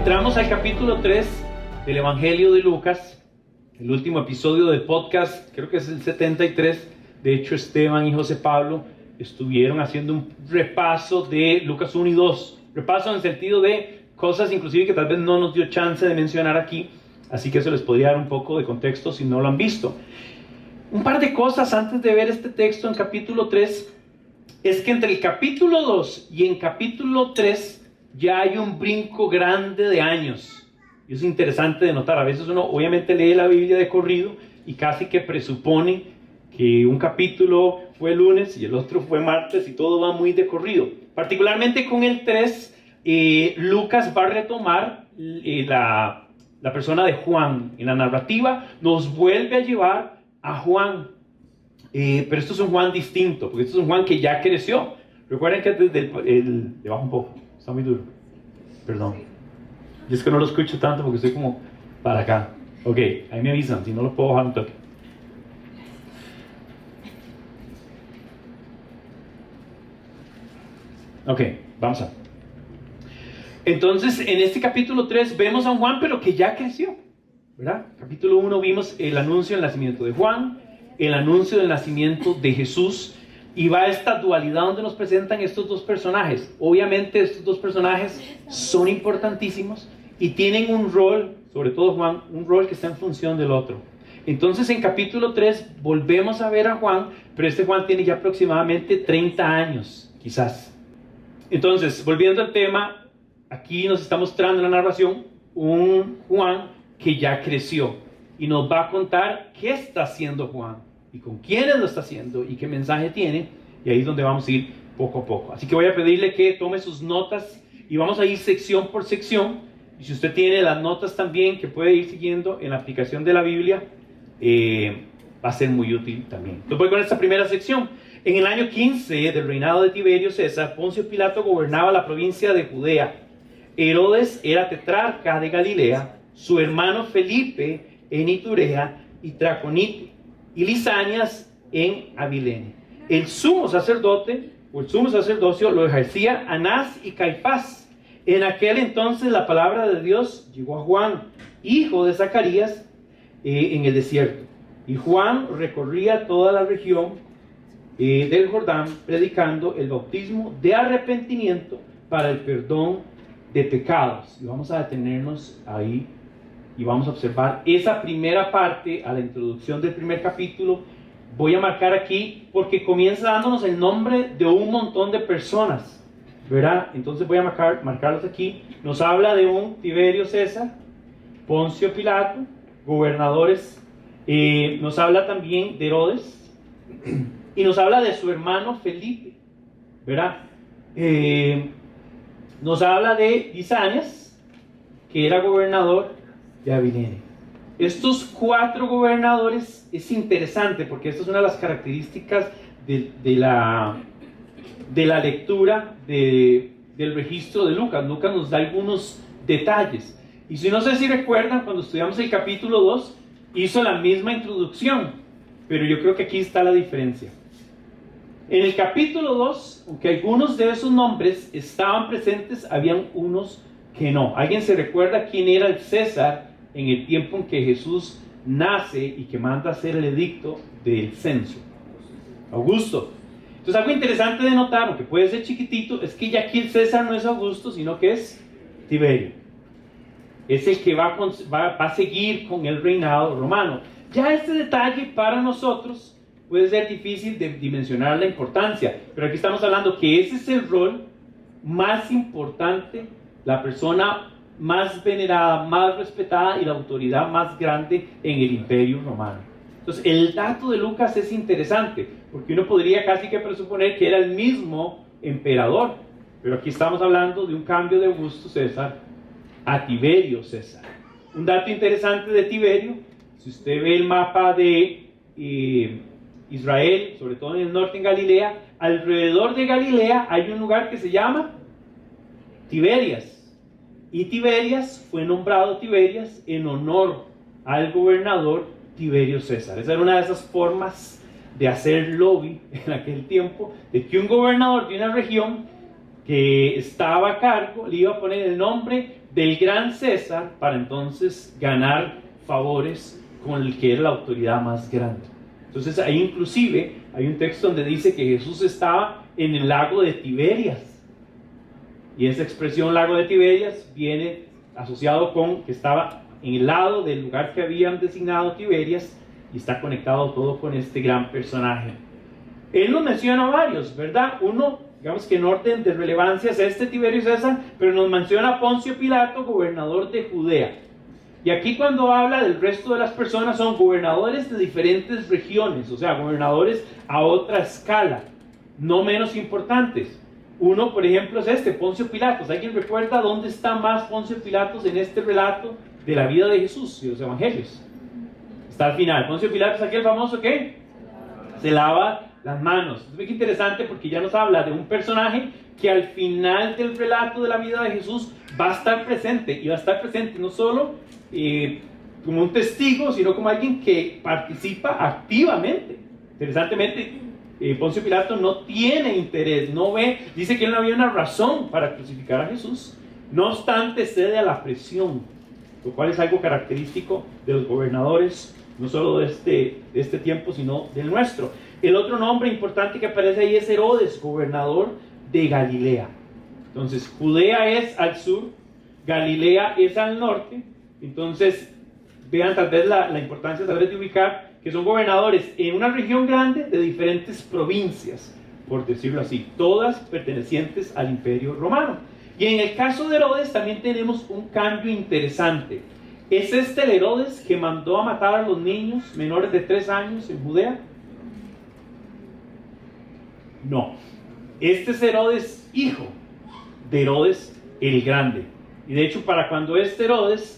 Entramos al capítulo 3 del Evangelio de Lucas, el último episodio del podcast, creo que es el 73. De hecho, Esteban y José Pablo estuvieron haciendo un repaso de Lucas 1 y 2. Repaso en el sentido de cosas inclusive que tal vez no nos dio chance de mencionar aquí, así que eso les podría dar un poco de contexto si no lo han visto. Un par de cosas antes de ver este texto en capítulo 3, es que entre el capítulo 2 y en capítulo 3 ya hay un brinco grande de años. Y es interesante de notar, a veces uno obviamente lee la Biblia de corrido y casi que presupone que un capítulo fue lunes y el otro fue martes y todo va muy de corrido. Particularmente con el 3, Lucas va a retomar la persona de Juan. En la narrativa nos vuelve a llevar a Juan. Pero esto es un Juan distinto, porque esto es un Juan que ya creció. Recuerden que desde le bajo un poco, está muy duro. Perdón. Y es que no lo escucho tanto porque estoy como para acá. Ok, ahí me avisan, si no lo puedo bajar un toque. Ok, vamos a. Entonces, en este capítulo 3 vemos a un Juan, pero que ya creció, ¿verdad? Capítulo 1 vimos el anuncio del nacimiento de Juan, el anuncio del nacimiento de Jesús, y va esta dualidad donde nos presentan estos dos personajes. Obviamente estos dos personajes son importantísimos y tienen un rol, sobre todo Juan, un rol que está en función del otro. Entonces en capítulo 3 volvemos a ver a Juan, pero este Juan tiene ya aproximadamente 30 años, quizás. Entonces, volviendo al tema, aquí nos está mostrando en la narración un Juan que ya creció y nos va a contar qué está haciendo Juan y con quiénes lo está haciendo y qué mensaje tiene, y ahí es donde vamos a ir poco a poco. Así que voy a pedirle que tome sus notas y vamos a ir sección por sección, y si usted tiene las notas también que puede ir siguiendo en la aplicación de la Biblia, va a ser muy útil también. Entonces voy con esta primera sección. En el año 15 del reinado de Tiberio César, Poncio Pilato gobernaba la provincia de Judea. Herodes era tetrarca de Galilea, su hermano Felipe en Iturea y Traconite, y Lisanias en Abilene. El sumo sacerdote, o el sumo sacerdocio, lo ejercía Anás y Caifás. En aquel entonces la palabra de Dios llegó a Juan, hijo de Zacarías, en el desierto. Y Juan recorría toda la región del Jordán, predicando el bautismo de arrepentimiento para el perdón de pecados. Y vamos a detenernos ahí y vamos a observar esa primera parte a la introducción del primer capítulo. Voy a marcar aquí porque comienza dándonos el nombre de un montón de personas, ¿verdad? Entonces voy a marcarlos aquí. Nos habla de un Tiberio César, Poncio Pilato, gobernadores. Nos habla también de Herodes y nos habla de su hermano Felipe, ¿verdad? Nos habla de Lisanias, que era gobernador de Abilene. Estos 4 gobernadores es interesante porque esta es una de las características de la lectura del registro de Lucas. Lucas nos da algunos detalles. Y si no sé si recuerdan, cuando estudiamos el capítulo 2, hizo la misma introducción, pero yo creo que aquí está la diferencia. En el capítulo 2, aunque algunos de esos nombres estaban presentes, habían unos que no. ¿Alguien se recuerda quién era el César en el tiempo en que Jesús nace y que manda hacer el edicto del censo? Augusto. Entonces algo interesante de notar, aunque puede ser chiquitito, es que ya aquí el César no es Augusto, sino que es Tiberio. Es el que va a seguir con el reinado romano. Ya este detalle para nosotros puede ser difícil de dimensionar la importancia, pero aquí estamos hablando que ese es el rol más importante, la persona más venerada, más respetada y la autoridad más grande en el imperio romano. Entonces el dato de Lucas es interesante, porque uno podría casi que presuponer que era el mismo emperador, pero aquí estamos hablando de un cambio de Augusto César a Tiberio César. Un dato interesante de Tiberio, si usted ve el mapa de Israel, sobre todo en el norte en Galilea, alrededor de Galilea hay un lugar que se llama Tiberias, y Tiberias fue nombrado Tiberias en honor al gobernador Tiberio César. Esa era una de esas formas de hacer lobby en aquel tiempo, de que un gobernador de una región que estaba a cargo le iba a poner el nombre del gran César para entonces ganar favores con el que era la autoridad más grande. Entonces ahí inclusive hay un texto donde dice que Jesús estaba en el lago de Tiberias. Y esa expresión lago de Tiberias viene asociado con que estaba en el lado del lugar que habían designado Tiberias, y está conectado todo con este gran personaje. Él nos menciona varios, ¿verdad? Uno, digamos que en orden de relevancia es este Tiberio César, pero nos menciona a Poncio Pilato, gobernador de Judea. Y aquí cuando habla del resto de las personas son gobernadores de diferentes regiones, o sea, gobernadores a otra escala, no menos importantes. Uno, por ejemplo, es este, Poncio Pilatos. ¿Alguien recuerda dónde está más Poncio Pilatos en este relato de la vida de Jesús y los evangelios? Está al final. Poncio Pilatos, aquel famoso que se lava las manos. Es muy interesante porque ya nos habla de un personaje que al final del relato de la vida de Jesús va a estar presente, y va a estar presente no solo como un testigo, sino como alguien que participa activamente. Interesantemente, Poncio Pilato no tiene interés, no ve, dice que no había una razón para crucificar a Jesús, no obstante cede a la presión, lo cual es algo característico de los gobernadores, no solo de este tiempo, sino del nuestro. El otro nombre importante que aparece ahí es Herodes, gobernador de Galilea. Entonces, Judea es al sur, Galilea es al norte. Entonces, vean tal vez la importancia tal vez de ubicar que son gobernadores en una región grande de diferentes provincias, por decirlo así, todas pertenecientes al Imperio Romano. Y en el caso de Herodes también tenemos un cambio interesante. ¿Es este el Herodes que mandó a matar a los niños menores de 3 años en Judea? No. Este es Herodes, hijo de Herodes el Grande. Y de hecho, para cuando este Herodes,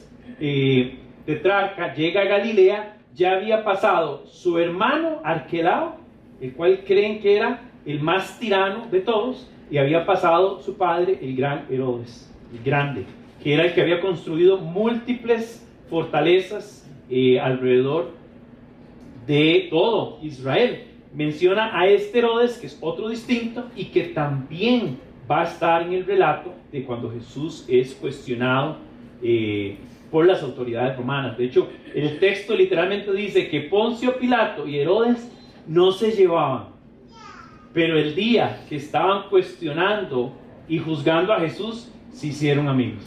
tetrarca, llega a Galilea, ya había pasado su hermano Arquelao, el cual creen que era el más tirano de todos, y había pasado su padre, el gran Herodes, el Grande, que era el que había construido múltiples fortalezas alrededor de todo Israel. Menciona a este Herodes, que es otro distinto, y que también va a estar en el relato de cuando Jesús es cuestionado por las autoridades romanas. De hecho, el texto literalmente dice que Poncio Pilato y Herodes no se llevaban, pero el día que estaban cuestionando y juzgando a Jesús, se hicieron amigos.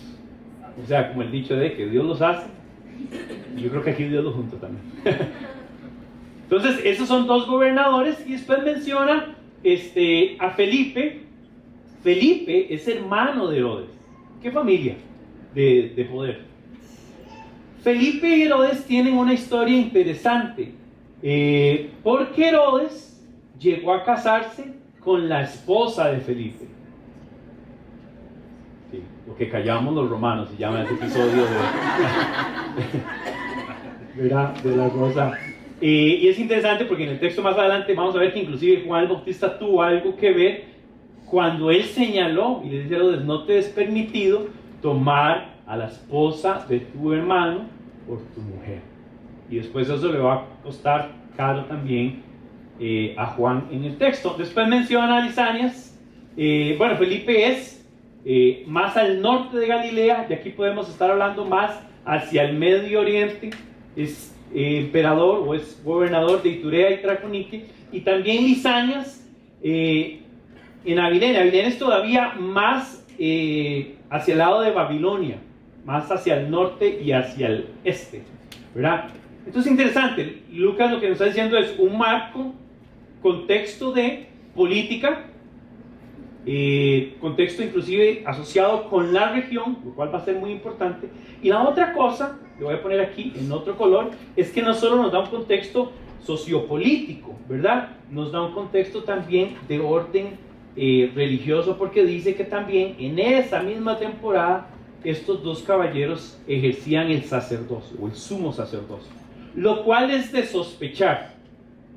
O sea, como el dicho de que Dios los hace, yo creo que aquí Dios los junta también. Entonces, esos son dos gobernadores, y después menciona a Felipe. Felipe es hermano de Herodes. ¿Qué familia de poder? Felipe y Herodes tienen una historia interesante, porque Herodes llegó a casarse con la esposa de Felipe. Sí, lo que callamos los romanos se llama ese episodio de la cosa. Y es interesante porque en el texto más adelante vamos a ver que inclusive Juan el Bautista tuvo algo que ver cuando él señaló y le dice a Herodes: no te es permitido tomar a la esposa de tu hermano por tu mujer. Y después eso le va a costar caro también a Juan en el texto. Después menciona a Lisanias. Bueno, Felipe es más al norte de Galilea, y aquí podemos estar hablando más hacia el Medio Oriente. Es emperador o es gobernador de Iturea y Traconique. Y también Lisanias en Abilene. Abilene es todavía más hacia el lado de Babilonia, más hacia el norte y hacia el este, ¿verdad? Entonces, interesante. Lucas lo que nos está diciendo es un marco, contexto de política, contexto inclusive asociado con la región, lo cual va a ser muy importante. Y la otra cosa, lo voy a poner aquí en otro color, es que no solo nos da un contexto sociopolítico, ¿verdad? Nos da un contexto también de orden religioso, porque dice que también en esa misma temporada estos dos caballeros ejercían el sacerdocio o el sumo sacerdocio, lo cual es de sospechar,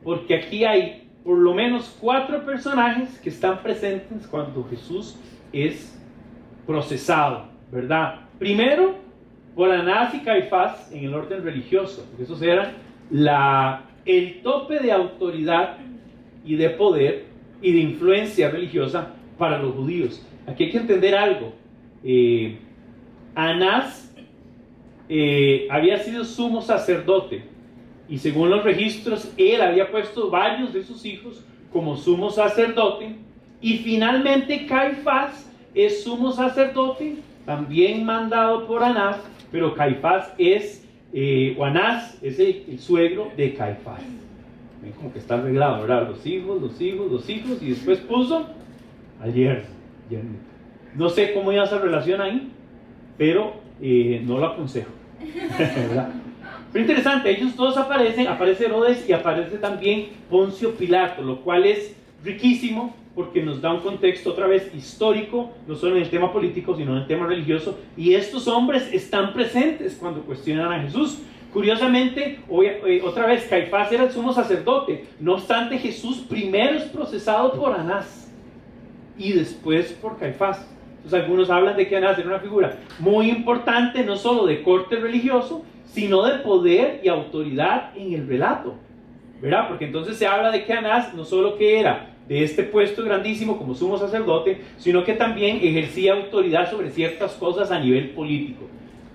porque aquí hay por lo menos 4 personajes que están presentes cuando Jesús es procesado, ¿verdad? Primero, por Anás y Caifás en el orden religioso, porque esos eran el tope de autoridad y de poder y de influencia religiosa para los judíos. Aquí hay que entender algo. Anás había sido sumo sacerdote, y según los registros, él había puesto varios de sus hijos como sumo sacerdote, y finalmente Caifás es sumo sacerdote, también mandado por Anás, pero Caifás o Anás es el suegro de Caifás. Ven como que está arreglado, ¿verdad? Los hijos, y después puso al yerno. No sé cómo iba esa relación ahí, pero no lo aconsejo, ¿verdad? Pero interesante, ellos todos aparece Herodes y aparece también Poncio Pilato, lo cual es riquísimo porque nos da un contexto otra vez histórico, no solo en el tema político, sino en el tema religioso, y estos hombres están presentes cuando cuestionan a Jesús. Curiosamente, otra vez, Caifás era el sumo sacerdote, no obstante Jesús primero es procesado por Anás y después por Caifás. Entonces algunos hablan de que Anás era una figura muy importante, no solo de corte religioso, sino de poder y autoridad en el relato, ¿verdad? Porque entonces se habla de que Anás no solo que era de este puesto grandísimo como sumo sacerdote, sino que también ejercía autoridad sobre ciertas cosas a nivel político.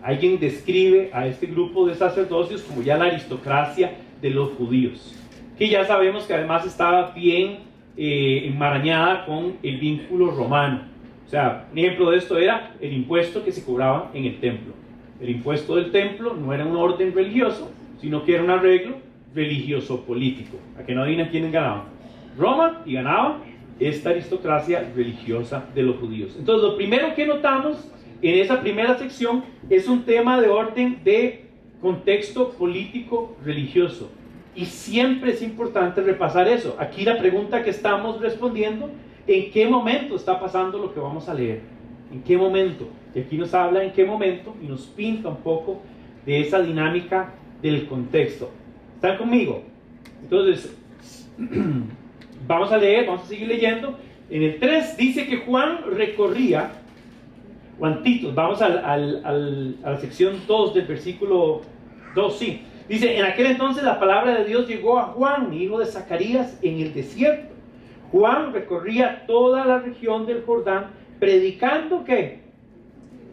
Alguien describe a este grupo de sacerdocios como ya la aristocracia de los judíos, que ya sabemos que además estaba bien enmarañada con el vínculo romano. O sea, un ejemplo de esto era el impuesto que se cobraba en el templo. El impuesto del templo no era un orden religioso, sino que era un arreglo religioso-político. ¿A que no adivinan quiénes ganaban? Roma, y ganaba esta aristocracia religiosa de los judíos. Entonces, lo primero que notamos en esa primera sección es un tema de orden de contexto político religioso. Y siempre es importante repasar eso. Aquí la pregunta que estamos respondiendo: ¿en qué momento está pasando lo que vamos a leer? ¿En qué momento? Y aquí nos habla en qué momento y nos pinta un poco de esa dinámica del contexto. ¿Están conmigo? Entonces, vamos a leer, vamos a seguir leyendo. En el 3 dice que Juan recorría, Juantitos, vamos a la sección 2 del versículo 2, sí. Dice, en aquel entonces la palabra de Dios llegó a Juan, hijo de Zacarías, en el desierto. Juan recorría toda la región del Jordán, predicando ¿qué?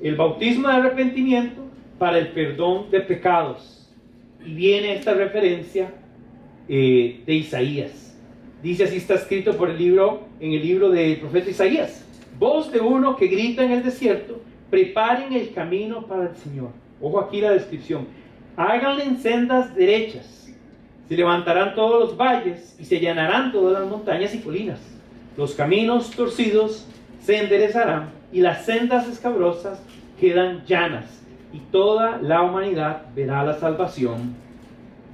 El bautismo de arrepentimiento para el perdón de pecados. Y viene esta referencia de Isaías. Dice, así está escrito en el libro del profeta Isaías: voz de uno que grita en el desierto, preparen el camino para el Señor. Ojo aquí la descripción: háganle en sendas derechas, se levantarán todos los valles y se allanarán todas las montañas y colinas. Los caminos torcidos se enderezarán y las sendas escabrosas quedan llanas, y toda la humanidad verá la salvación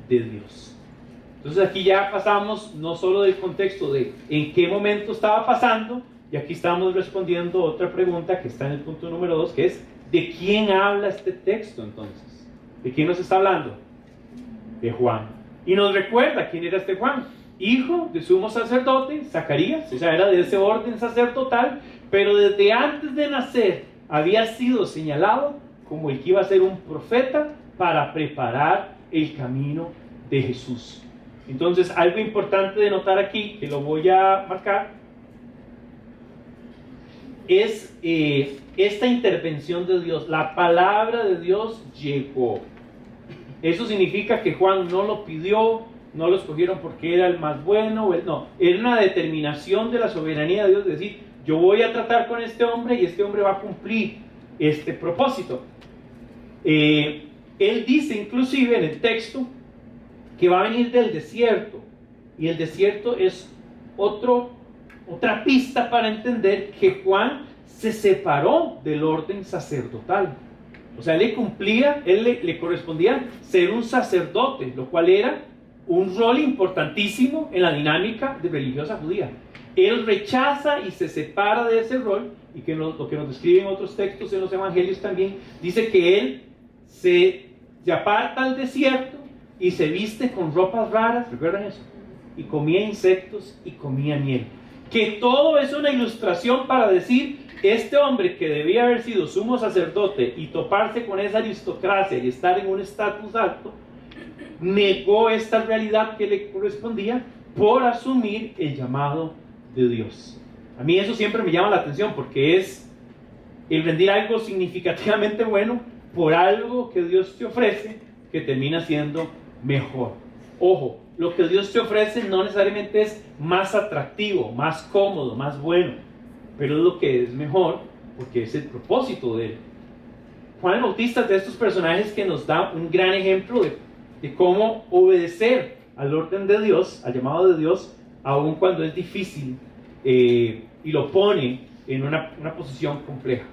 de Dios. Entonces aquí ya pasamos no solo del contexto de en qué momento estaba pasando, y aquí estamos respondiendo otra pregunta que está en el punto número 2, que es: ¿de quién habla este texto entonces? ¿De quién nos está hablando? De Juan. Y nos recuerda quién era este Juan: hijo de sumo sacerdote, Zacarías, o sea, era de ese orden sacerdotal, pero desde antes de nacer había sido señalado como el que iba a ser un profeta para preparar el camino de Jesús. Entonces, algo importante de notar aquí, que lo voy a marcar, es esta intervención de Dios. La palabra de Dios llegó. Eso significa que Juan no lo pidió, no lo escogieron porque era el más bueno, no, era una determinación de la soberanía de Dios, de decir, yo voy a tratar con este hombre y este hombre va a cumplir este propósito. Él dice inclusive en el texto que va a venir del desierto, y el desierto es otra pista para entender que Juan se separó del orden sacerdotal. O sea, él le correspondía ser un sacerdote, lo cual era un rol importantísimo en la dinámica religiosa judía. Él rechaza y se separa de ese rol, y que lo que nos describen otros textos en los evangelios también, dice que él se aparta al desierto y se viste con ropas raras, ¿recuerdan eso? Y comía insectos y comía miel. Que todo es una ilustración para decir, este hombre que debía haber sido sumo sacerdote y toparse con esa aristocracia y estar en un estatus alto, negó esta realidad que le correspondía por asumir el llamado de Dios. A mí eso siempre me llama la atención, porque es el rendir algo significativamente bueno por algo que Dios te ofrece que termina siendo mejor. Ojo, lo que Dios te ofrece no necesariamente es más atractivo, más cómodo, más bueno, pero es lo que es mejor porque es el propósito de él. Juan el Bautista es de estos personajes que nos da un gran ejemplo de cómo obedecer al orden de Dios, al llamado de Dios, aun cuando es difícil, y lo pone en una posición compleja.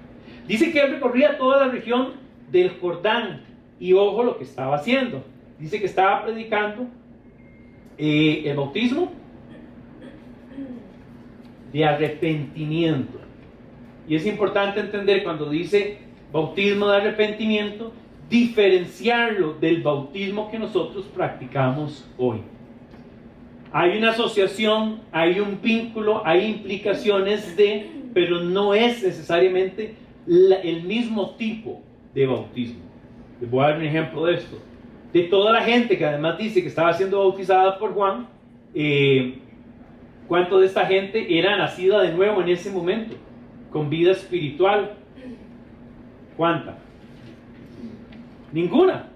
Dice que él recorría toda la región del Jordán, y ojo lo que estaba haciendo. Dice que estaba predicando el bautismo de arrepentimiento. Y es importante entender cuando dice bautismo de arrepentimiento, diferenciarlo del bautismo que nosotros practicamos hoy. Hay una asociación, hay un vínculo, hay implicaciones pero no es necesariamente el mismo tipo de bautismo. Les voy a dar un ejemplo de esto. De toda la gente que además dice que estaba siendo bautizada por Juan, ¿cuánto de esta gente era nacida de nuevo en ese momento? Con vida espiritual. ¿Cuánta? Ninguna.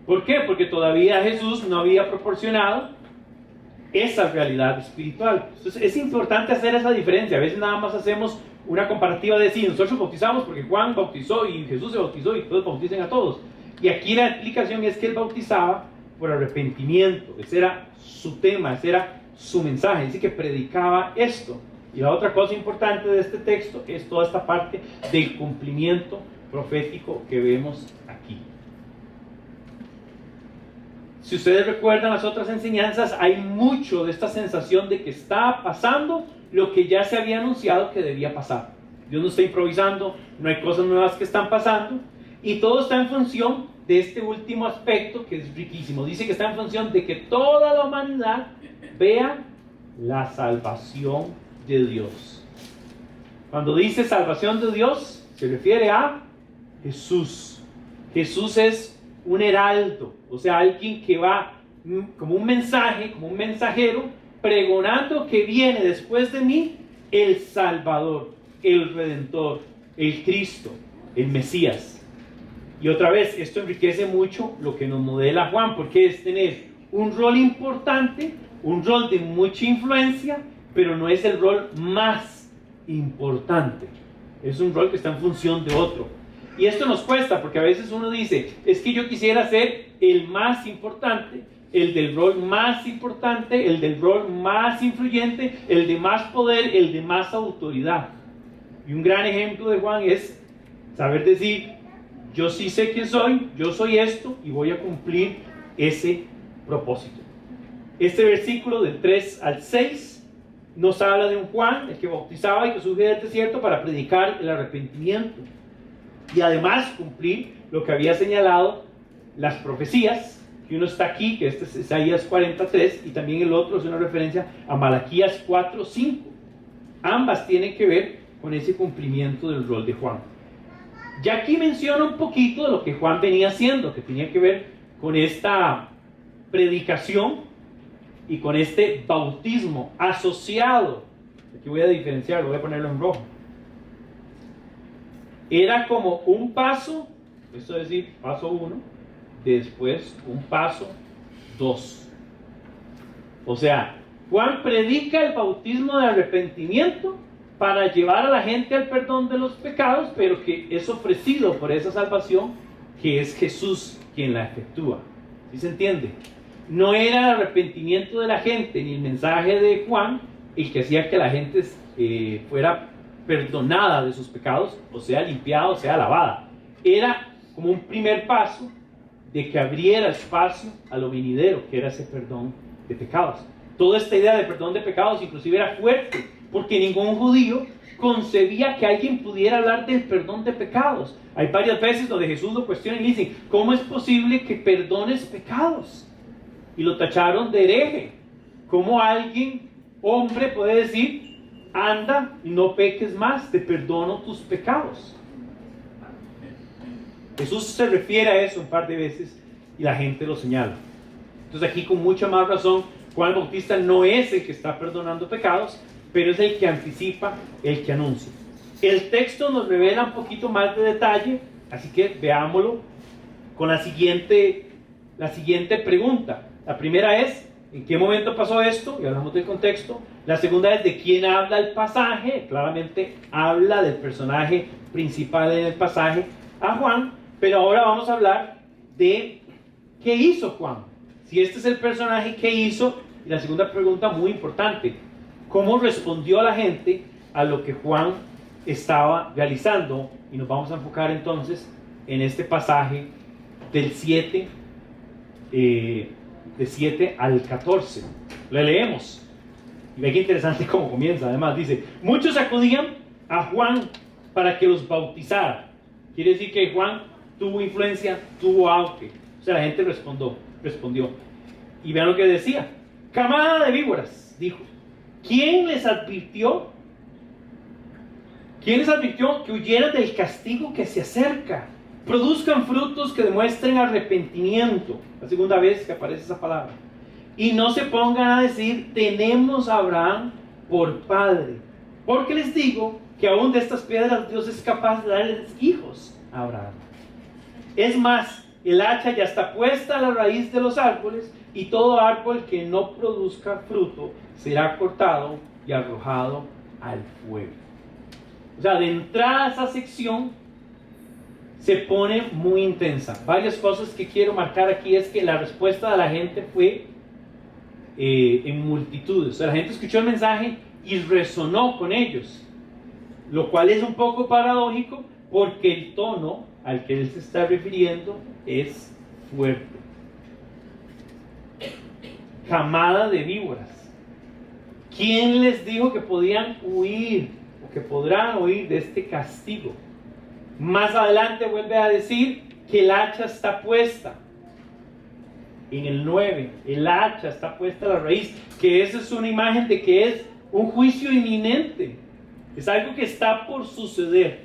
¿Por qué? Porque todavía Jesús no había proporcionado esa realidad espiritual. Entonces es importante hacer esa diferencia. A veces nada más hacemos una comparativa de decir, nosotros bautizamos porque Juan bautizó y Jesús se bautizó y todos bauticen a todos. Y aquí la explicación es que él bautizaba por arrepentimiento. Ese era su tema, ese era su mensaje. Dice que predicaba esto. Y la otra cosa importante de este texto es toda esta parte del cumplimiento profético que vemos aquí. Si ustedes recuerdan las otras enseñanzas, hay mucho de esta sensación de que está pasando lo que ya se había anunciado que debía pasar. Dios no está improvisando, no hay cosas nuevas que están pasando, y todo está en función de este último aspecto que es riquísimo. Dice que está en función de que toda la humanidad vea la salvación de Dios. Cuando dice salvación de Dios, se refiere a Jesús. Jesús es un heraldo, o sea, alguien que va como un mensaje, como un mensajero, pregonando que viene después de mí el Salvador, el Redentor, el Cristo, el Mesías. Y otra vez, esto enriquece mucho lo que nos modela Juan, porque es tener un rol importante, un rol de mucha influencia, pero no es el rol más importante. Es un rol que está en función de otro. Y esto nos cuesta, porque a veces uno dice, es que yo quisiera ser el más importante, el del rol más importante, el del rol más influyente, el de más poder, el de más autoridad. Y un gran ejemplo de Juan es saber decir, yo sí sé quién soy, yo soy esto y voy a cumplir ese propósito. Este versículo del 3 al 6 nos habla de un Juan, el que bautizaba y que subía del desierto para predicar el arrepentimiento. Y además cumplir lo que había señalado las profecías, que uno está aquí, que este es Isaías 43, y también el otro es una referencia a Malaquías 4:5. Ambas tienen que ver con ese cumplimiento del rol de Juan. Ya aquí menciona un poquito de lo que Juan venía haciendo, que tenía que ver con esta predicación y con este bautismo asociado. Aquí voy a diferenciarlo, voy a ponerlo en rojo. Era como un paso, esto es decir, paso 1, después un paso 2. O sea, Juan predica el bautismo de arrepentimiento para llevar a la gente al perdón de los pecados, pero que es ofrecido por esa salvación que es Jesús quien la efectúa. ¿Sí se entiende? No era el arrepentimiento de la gente ni el mensaje de Juan el que hacía que la gente fuera perdonada de sus pecados, o sea, limpiada, o sea, lavada. Era como un primer paso de que abriera espacio a lo venidero, que era ese perdón de pecados. Toda esta idea de perdón de pecados inclusive era fuerte, porque ningún judío concebía que alguien pudiera hablar del perdón de pecados. Hay varias veces donde Jesús lo cuestiona y le dice, ¿cómo es posible que perdones pecados? Y lo tacharon de hereje. ¿Cómo alguien, hombre, puede decir, anda y no peques más, te perdono tus pecados? Jesús se refiere a eso un par de veces y la gente lo señala. Entonces aquí con mucha más razón, Juan el Bautista no es el que está perdonando pecados, pero es el que anticipa, el que anuncia. El texto nos revela un poquito más de detalle, así que veámoslo con la siguiente pregunta. La primera es, ¿en qué momento pasó esto? Y hablamos del contexto. La segunda es, ¿de quién habla el pasaje? Claramente habla del personaje principal en el pasaje, a Juan, pero ahora vamos a hablar de qué hizo Juan. Si este es el personaje, ¿qué hizo? Y la segunda pregunta, muy importante, ¿cómo respondió a la gente a lo que Juan estaba realizando? Y nos vamos a enfocar entonces en este pasaje del 7, de 7 al 14. Le leemos. Y ve qué interesante cómo comienza. Además dice, muchos acudían a Juan para que los bautizara. Quiere decir que Juan tuvo influencia, tuvo auge. O sea, la gente respondió. Y vean lo que decía. Camada de víboras, dijo. ¿Quién les advirtió que huyeran del castigo que se acerca? Produzcan frutos que demuestren arrepentimiento. La segunda vez que aparece esa palabra. Y no se pongan a decir, tenemos a Abraham por padre. Porque les digo que aún de estas piedras Dios es capaz de darles hijos a Abraham. Es más, el hacha ya está puesta a la raíz de los árboles, y todo árbol que no produzca fruto será cortado y arrojado al fuego. O sea, de entrada a esa sección se pone muy intensa. Varias cosas que quiero marcar aquí es que la respuesta de la gente fue en multitudes. O sea, la gente escuchó el mensaje y resonó con ellos, lo cual es un poco paradójico porque el tono al que él se está refiriendo es fuerte. Camada de víboras. ¿Quién les dijo que podían huir o que podrán huir de este castigo? Más adelante vuelve a decir que el hacha está puesta. En el 9, el hacha está puesta a la raíz, que esa es una imagen de que es un juicio inminente. Es algo que está por suceder.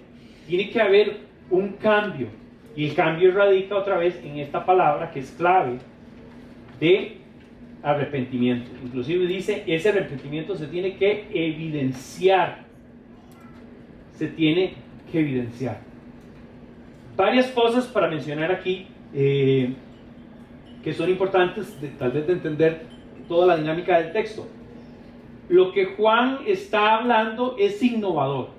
Tiene que haber un cambio. Y el cambio radica otra vez en esta palabra que es clave de arrepentimiento. Inclusive dice, ese arrepentimiento se tiene que evidenciar. Se tiene que evidenciar. Varias cosas para mencionar aquí que son importantes tal vez de entender toda la dinámica del texto. Lo que Juan está hablando es innovador.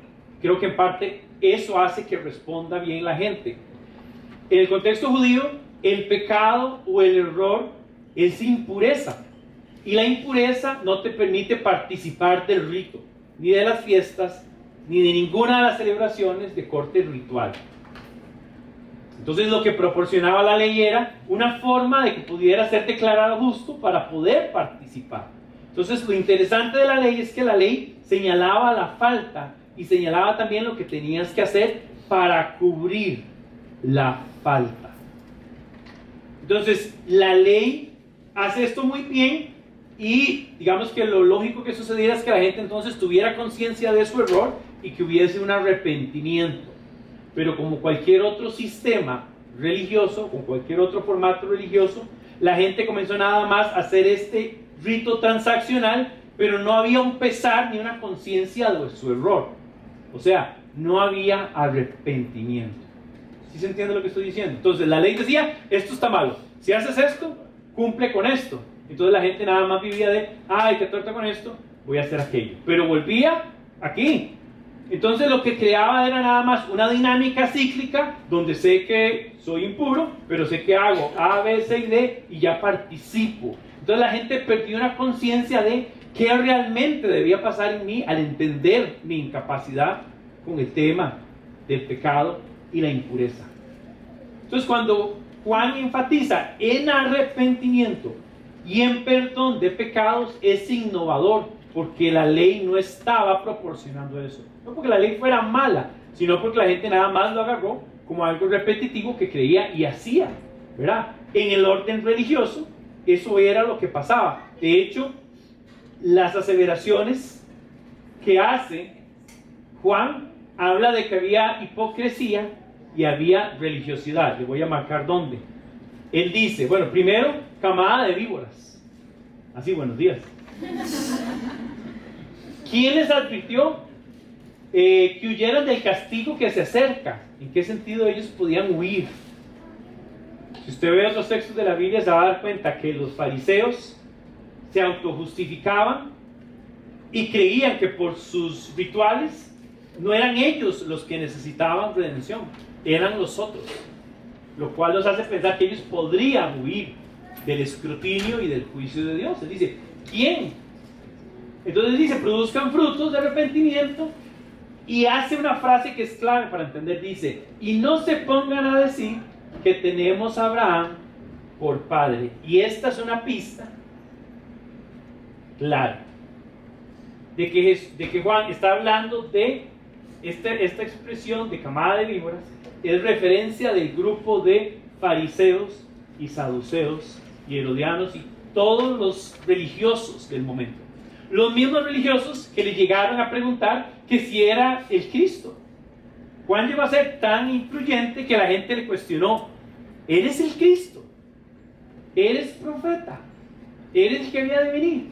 Creo que en parte eso hace que responda bien la gente. En el contexto judío, el pecado o el error es impureza. Y la impureza no te permite participar del rito, ni de las fiestas, ni de ninguna de las celebraciones de corte ritual. Entonces lo que proporcionaba la ley era una forma de que pudiera ser declarado justo para poder participar. Entonces lo interesante de la ley es que la ley señalaba la falta y señalaba también lo que tenías que hacer para cubrir la falta. Entonces la ley hace esto muy bien y digamos que lo lógico que sucediera es que la gente entonces tuviera conciencia de su error y que hubiese un arrepentimiento. Pero como cualquier otro sistema religioso, con cualquier otro formato religioso, la gente comenzó nada más a hacer este rito transaccional, pero no había un pesar ni una conciencia de su error. O sea, no había arrepentimiento. ¿Sí se entiende lo que estoy diciendo? Entonces la ley decía, esto está malo. Si haces esto, cumple con esto. Entonces la gente nada más vivía de, ay, qué torta con esto, voy a hacer aquello. Pero volvía aquí. Entonces lo que creaba era nada más una dinámica cíclica donde sé que soy impuro, pero sé que hago A, B, C y D y ya participo. Entonces la gente perdió una conciencia de qué realmente debía pasar en mí al entender mi incapacidad con el tema del pecado y la impureza. Entonces cuando Juan enfatiza en arrepentimiento y en perdón de pecados es innovador, porque la ley no estaba proporcionando eso. No porque la ley fuera mala, sino porque la gente nada más lo agarró como algo repetitivo que creía y hacía, ¿verdad? En el orden religioso, eso era lo que pasaba. De hecho, las aseveraciones que hace Juan habla de que había hipocresía y había religiosidad. Le voy a marcar dónde. Él dice, bueno, primero, camada de víboras. Así, buenos días. ¿Quién les advirtió? que huyeran del castigo que se acerca. ¿En qué sentido ellos podían huir? Si usted ve otros textos de la Biblia, se va a dar cuenta que los fariseos se autojustificaban y creían que por sus rituales no eran ellos los que necesitaban redención, eran los otros, lo cual nos hace pensar que ellos podrían huir del escrutinio y del juicio de Dios. Él dice, ¿quién? Entonces dice, produzcan frutos de arrepentimiento, y hace una frase que es clave para entender. Dice, y no se pongan a decir que tenemos a Abraham por padre. Y esta es una pista clara de que Juan está hablando de esta expresión de camada de víboras. Es referencia del grupo de fariseos y saduceos y herodianos y todos los religiosos del momento. Los mismos religiosos que le llegaron a preguntar que si era el Cristo. Juan llegó a ser tan influyente que la gente le cuestionó: ¿eres el Cristo? ¿Eres profeta? ¿Eres el que había de venir?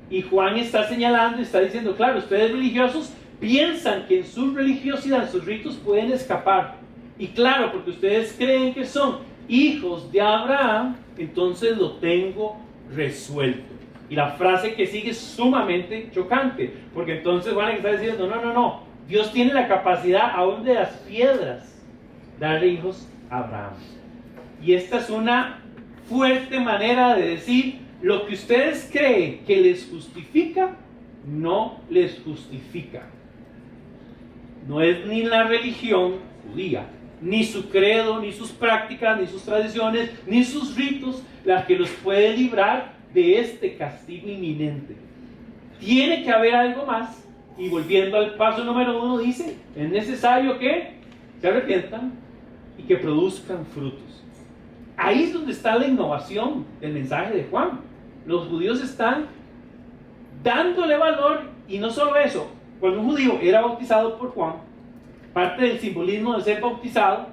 Y Juan está señalando, está diciendo, claro, ustedes religiosos piensan que en su religiosidad, en sus ritos pueden escapar. Y claro, porque ustedes creen que son hijos de Abraham, entonces lo tengo resuelto. Y la frase que sigue es sumamente chocante, porque entonces Juan está diciendo, no, Dios tiene la capacidad aún de las piedras darle hijos a Abraham. Y esta es una fuerte manera de decir, lo que ustedes creen que les justifica, no les justifica. No es ni la religión judía, ni su credo, ni sus prácticas, ni sus tradiciones, ni sus ritos, las que los puede librar de este castigo inminente. Tiene que haber algo más. Y volviendo al paso número 1, dice, es necesario que se arrepientan y que produzcan frutos. Ahí es donde está la innovación del mensaje de Juan. Los judíos están dándole valor, y no solo eso. Cuando un judío era bautizado por Juan, parte del simbolismo de ser bautizado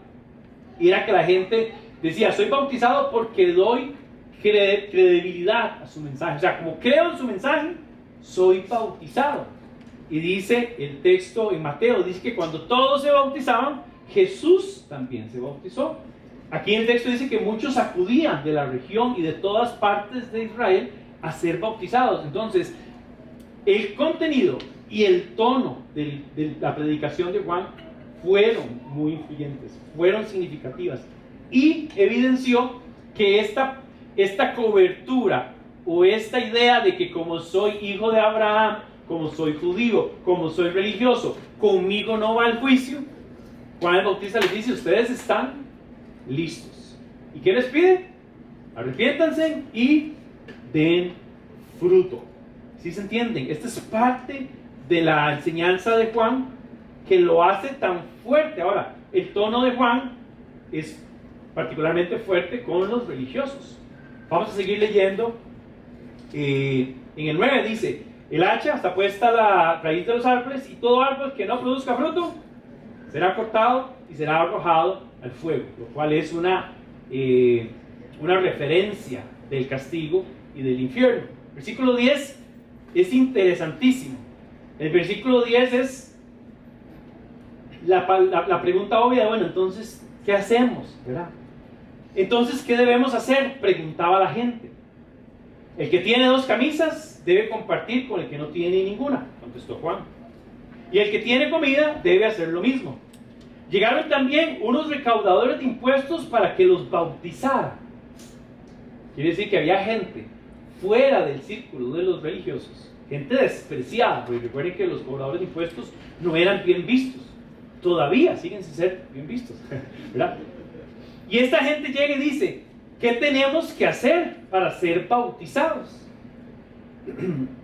era que la gente decía, soy bautizado porque doy credibilidad a su mensaje. O sea, como creo en su mensaje, soy bautizado. Y dice el texto en Mateo, dice que cuando todos se bautizaban, Jesús también se bautizó. Aquí en el texto dice que muchos acudían de la región y de todas partes de Israel a ser bautizados. Entonces, el contenido y el tono de la predicación de Juan fueron muy influyentes, fueron significativas, y evidenció que esta cobertura o esta idea de que como soy hijo de Abraham, como soy judío, como soy religioso, conmigo no va el juicio. Juan el Bautista les dice, ustedes están listos. ¿Y qué les pide? Arrepiéntanse y den fruto. ¿Sí se entienden? Esta es parte de la enseñanza de Juan que lo hace tan fuerte. Ahora, el tono de Juan es particularmente fuerte con los religiosos. Vamos a seguir leyendo. En el 9 dice, el hacha está puesta a la raíz de los árboles, y todo árbol que no produzca fruto será cortado y será arrojado al fuego, lo cual es una referencia del castigo y del infierno. Versículo 10 es interesantísimo. El versículo 10 es la pregunta obvia, bueno, entonces, ¿qué hacemos? ¿Verdad? Entonces, ¿qué debemos hacer? Preguntaba la gente. El que tiene 2 camisas debe compartir con el que no tiene ninguna, contestó Juan. Y el que tiene comida debe hacer lo mismo. Llegaron también unos recaudadores de impuestos para que los bautizara. Quiere decir que había gente fuera del círculo de los religiosos, gente despreciada, porque recuerden que los cobradores de impuestos no eran bien vistos. Todavía siguen sin ser bien vistos, ¿verdad? Y esta gente llega y dice, ¿qué tenemos que hacer para ser bautizados?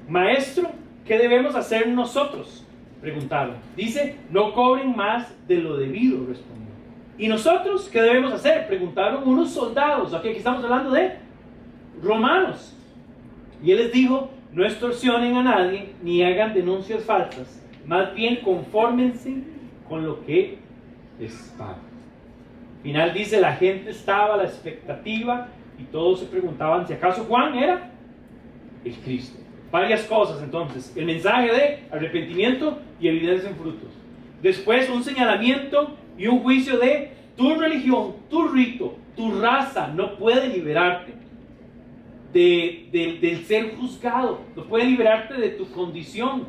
Maestro, ¿qué debemos hacer nosotros? Preguntaron. Dice, no cobren más de lo debido, respondió. ¿Y nosotros qué debemos hacer? Preguntaron unos soldados. Aquí estamos hablando de romanos. Y él les dijo, no extorsionen a nadie ni hagan denuncias falsas, más bien confórmense con lo que les pagan. Al final dice, la gente estaba a la expectativa y todos se preguntaban si acaso Juan era el Cristo. Varias cosas entonces. El mensaje de arrepentimiento y evidencia en frutos. Después un señalamiento y un juicio de tu religión, tu rito, tu raza no puede liberarte del ser juzgado, no puede liberarte de tu condición.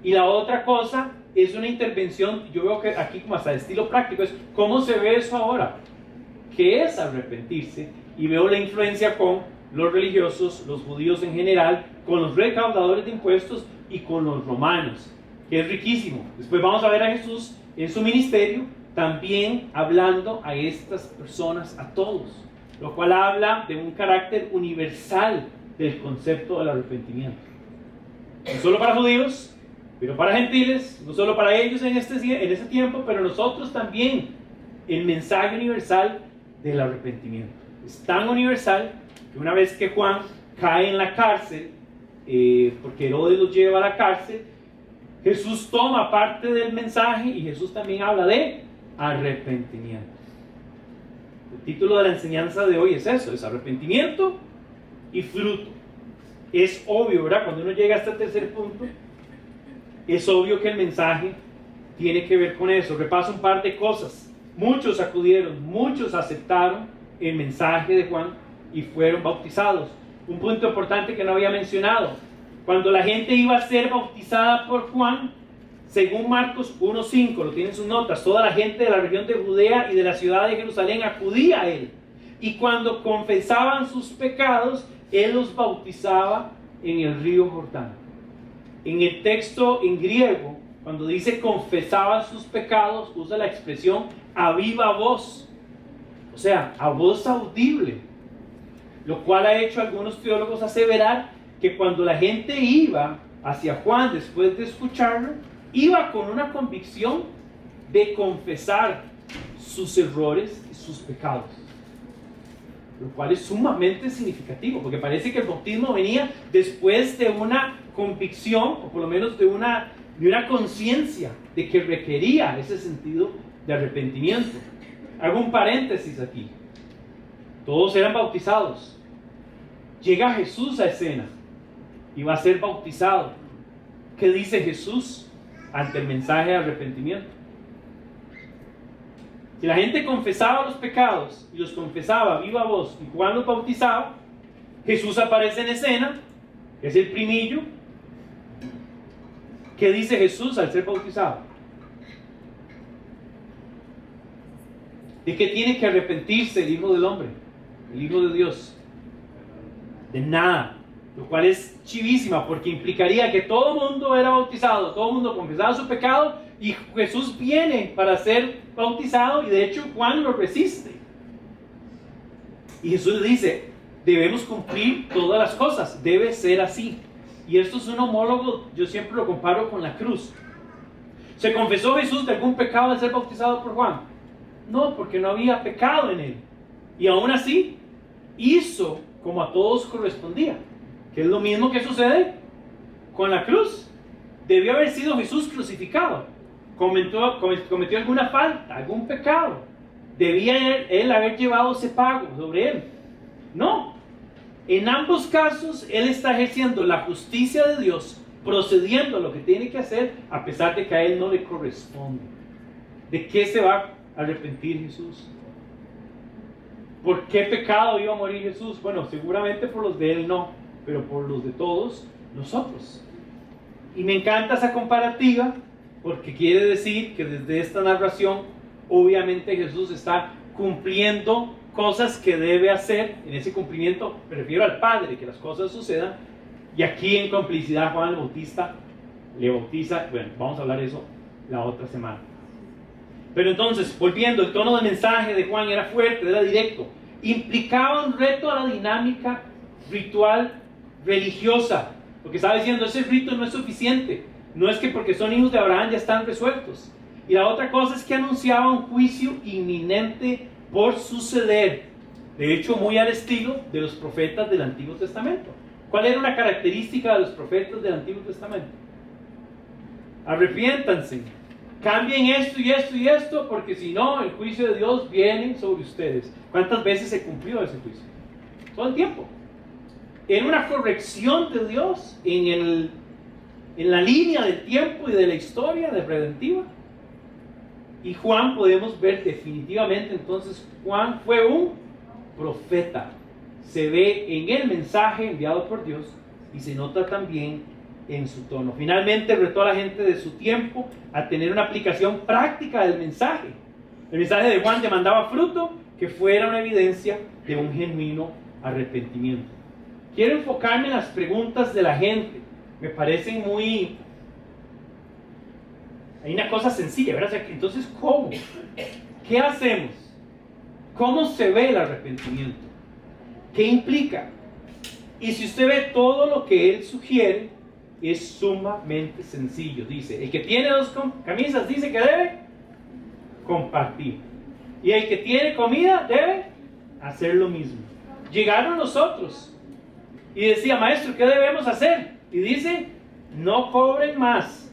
Y la otra cosa es una intervención, yo veo que aquí como hasta de estilo práctico, es cómo se ve eso ahora, qué es arrepentirse, y veo la influencia con los religiosos, los judíos en general, con los recaudadores de impuestos y con los romanos, que es riquísimo. Después vamos a ver a Jesús en su ministerio también hablando a estas personas, a todos, lo cual habla de un carácter universal del concepto del arrepentimiento. No solo para judíos, pero para gentiles, no solo para ellos en ese tiempo, pero nosotros también, el mensaje universal del arrepentimiento. Es tan universal que una vez que Juan cae en la cárcel, porque Herodes lo lleva a la cárcel, Jesús toma parte del mensaje y Jesús también habla de arrepentimiento. El título de la enseñanza de hoy es eso, es arrepentimiento y fruto. Es obvio, ¿verdad? Cuando uno llega a este tercer punto, es obvio que el mensaje tiene que ver con eso. Repaso un par de cosas. Muchos acudieron, muchos aceptaron el mensaje de Juan y fueron bautizados. Un punto importante que no había mencionado: cuando la gente iba a ser bautizada por Juan, según Marcos 1:5, lo tienen en sus notas, toda la gente de la región de Judea y de la ciudad de Jerusalén acudía a él. Y cuando confesaban sus pecados, él los bautizaba en el río Jordán. En el texto en griego, cuando dice confesaban sus pecados, usa la expresión a viva voz, o sea, a voz audible, lo cual ha hecho a algunos teólogos aseverar que cuando la gente iba hacia Juan después de escucharlo, iba con una convicción de confesar sus errores y sus pecados, lo cual es sumamente significativo, porque parece que el bautismo venía después de una convicción, o por lo menos de una conciencia de que requería ese sentido de arrepentimiento. Hago un paréntesis aquí. Todos eran bautizados. Llega Jesús a escena y va a ser bautizado. ¿Qué dice Jesús ante el mensaje de arrepentimiento? Si la gente confesaba los pecados y los confesaba a viva voz y Juan los bautizaba, Jesús aparece en escena, es el primillo. ¿Qué dice Jesús al ser bautizado? ¿De qué tiene que arrepentirse el Hijo del Hombre, el Hijo de Dios? De nada. Lo cual es chivísima, porque implicaría que todo el mundo era bautizado, todo el mundo confesaba su pecado y Jesús viene para ser bautizado, y de hecho Juan lo resiste. Y Jesús le dice, debemos cumplir todas las cosas, debe ser así. Y esto es un homólogo, yo siempre lo comparo con la cruz. ¿Se confesó Jesús de algún pecado al ser bautizado por Juan? No, porque no había pecado en él. Y aún así, hizo como a todos correspondía, que es lo mismo que sucede con la cruz. Debió haber sido Jesús crucificado. Cometió alguna falta, algún pecado. Debía él haber llevado ese pago sobre él. No. En ambos casos, él está ejerciendo la justicia de Dios, procediendo a lo que tiene que hacer, a pesar de que a él no le corresponde. ¿De qué se va a arrepentir Jesús? ¿Por qué pecado iba a morir Jesús? Bueno, seguramente por los de él no, pero por los de todos nosotros. Y me encanta esa comparativa, porque quiere decir que desde esta narración, obviamente Jesús está cumpliendo cosas que debe hacer. En ese cumplimiento me refiero al Padre, que las cosas sucedan, y aquí en complicidad Juan el Bautista le bautiza. Bueno, vamos a hablar de eso la otra semana. Pero entonces, volviendo, el tono del mensaje de Juan era fuerte, era directo, implicaba un reto a la dinámica ritual religiosa, porque estaba diciendo, ese rito no es suficiente, no es que porque son hijos de Abraham ya están resueltos. Y la otra cosa es que anunciaba un juicio inminente por suceder, de hecho muy al estilo de los profetas del Antiguo Testamento. ¿Cuál era una característica de los profetas del Antiguo Testamento? Arrepiéntanse, cambien esto y esto y esto, porque si no, el juicio de Dios viene sobre ustedes. ¿Cuántas veces se cumplió ese juicio? Todo el tiempo. en una corrección de Dios en la línea del tiempo y de la historia de redentiva. Y Juan, podemos ver definitivamente, entonces Juan fue un profeta. Se ve en el mensaje enviado por Dios y se nota también en su tono. Finalmente retó a la gente de su tiempo a tener una aplicación práctica del mensaje. El mensaje de Juan demandaba fruto que fuera una evidencia de un genuino arrepentimiento. Quiero enfocarme en las preguntas de la gente. Me parecen muy... Hay una cosa sencilla, ¿verdad? Entonces, ¿cómo? ¿Qué hacemos? ¿Cómo se ve el arrepentimiento? ¿Qué implica? Y si usted ve todo lo que él sugiere, es sumamente sencillo. Dice, el que tiene 2 camisas dice que debe compartir. Y el que tiene comida debe hacer lo mismo. Llegaron los otros y decía, maestro, ¿qué debemos hacer? Y dice, no cobren más.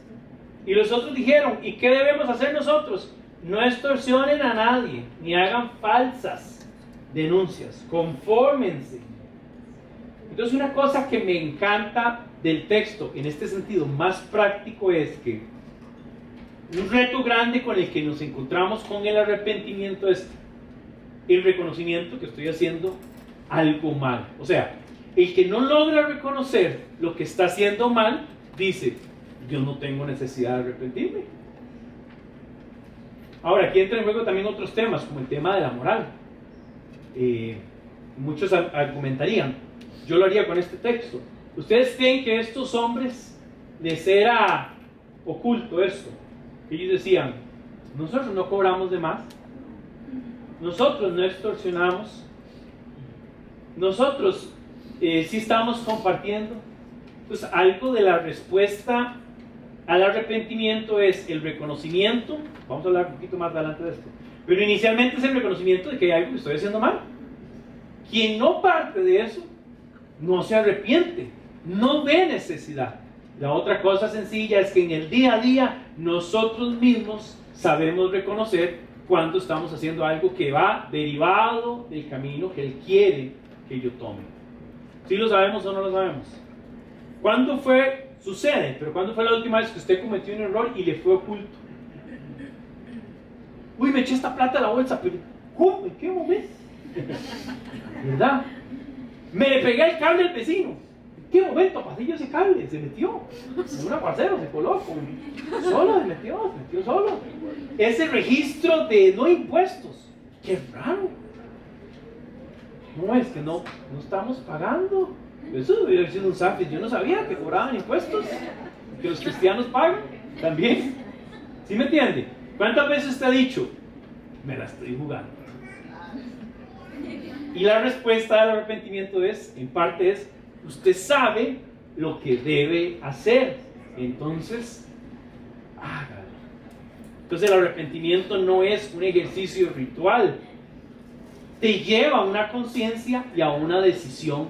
Y los otros dijeron, ¿y qué debemos hacer nosotros? No extorsionen a nadie, ni hagan falsas denuncias, confórmense. Entonces, una cosa que me encanta del texto, en este sentido más práctico, es que un reto grande con el que nos encontramos con el arrepentimiento es el reconocimiento que estoy haciendo algo mal. O sea, el que no logra reconocer lo que está haciendo mal, dice, yo no tengo necesidad de arrepentirme. Ahora, aquí entra en juego también otros temas, como el tema de la moral. Muchos argumentarían, yo lo haría con este texto. ¿Ustedes creen que a estos hombres les era oculto esto? Ellos decían, nosotros no cobramos de más, nosotros no extorsionamos, nosotros sí estamos compartiendo. Entonces, algo de la respuesta al arrepentimiento es el reconocimiento. Vamos a hablar un poquito más adelante de esto, pero inicialmente es el reconocimiento de que hay algo que estoy haciendo mal. Quien no parte de eso no se arrepiente, no ve necesidad. La otra cosa sencilla es que en el día a día nosotros mismos sabemos reconocer cuando estamos haciendo algo que va derivado del camino que Él quiere que yo tome. ¿Sí lo sabemos o no lo sabemos? ¿Cuándo fue? Sucede, pero ¿cuándo fue la última vez que usted cometió un error y le fue oculto? Uy, me eché esta plata a la bolsa, pero ¿cómo? ¿En qué momento? ¿Verdad? Me le pegué el cable al vecino. ¿En qué momento pasillo ese cable? Se metió en un aguacero, se coló solo, se metió solo. Ese registro de no impuestos, qué raro. No, es que no estamos pagando. Eso debería haber sido un safe. Yo no sabía que cobraban impuestos, que los cristianos pagan también. ¿Sí me entiende? ¿Cuántas veces usted ha dicho, me la estoy jugando? Y la respuesta al arrepentimiento en parte es, usted sabe lo que debe hacer, entonces, hágalo. Entonces el arrepentimiento no es un ejercicio ritual, te lleva a una conciencia y a una decisión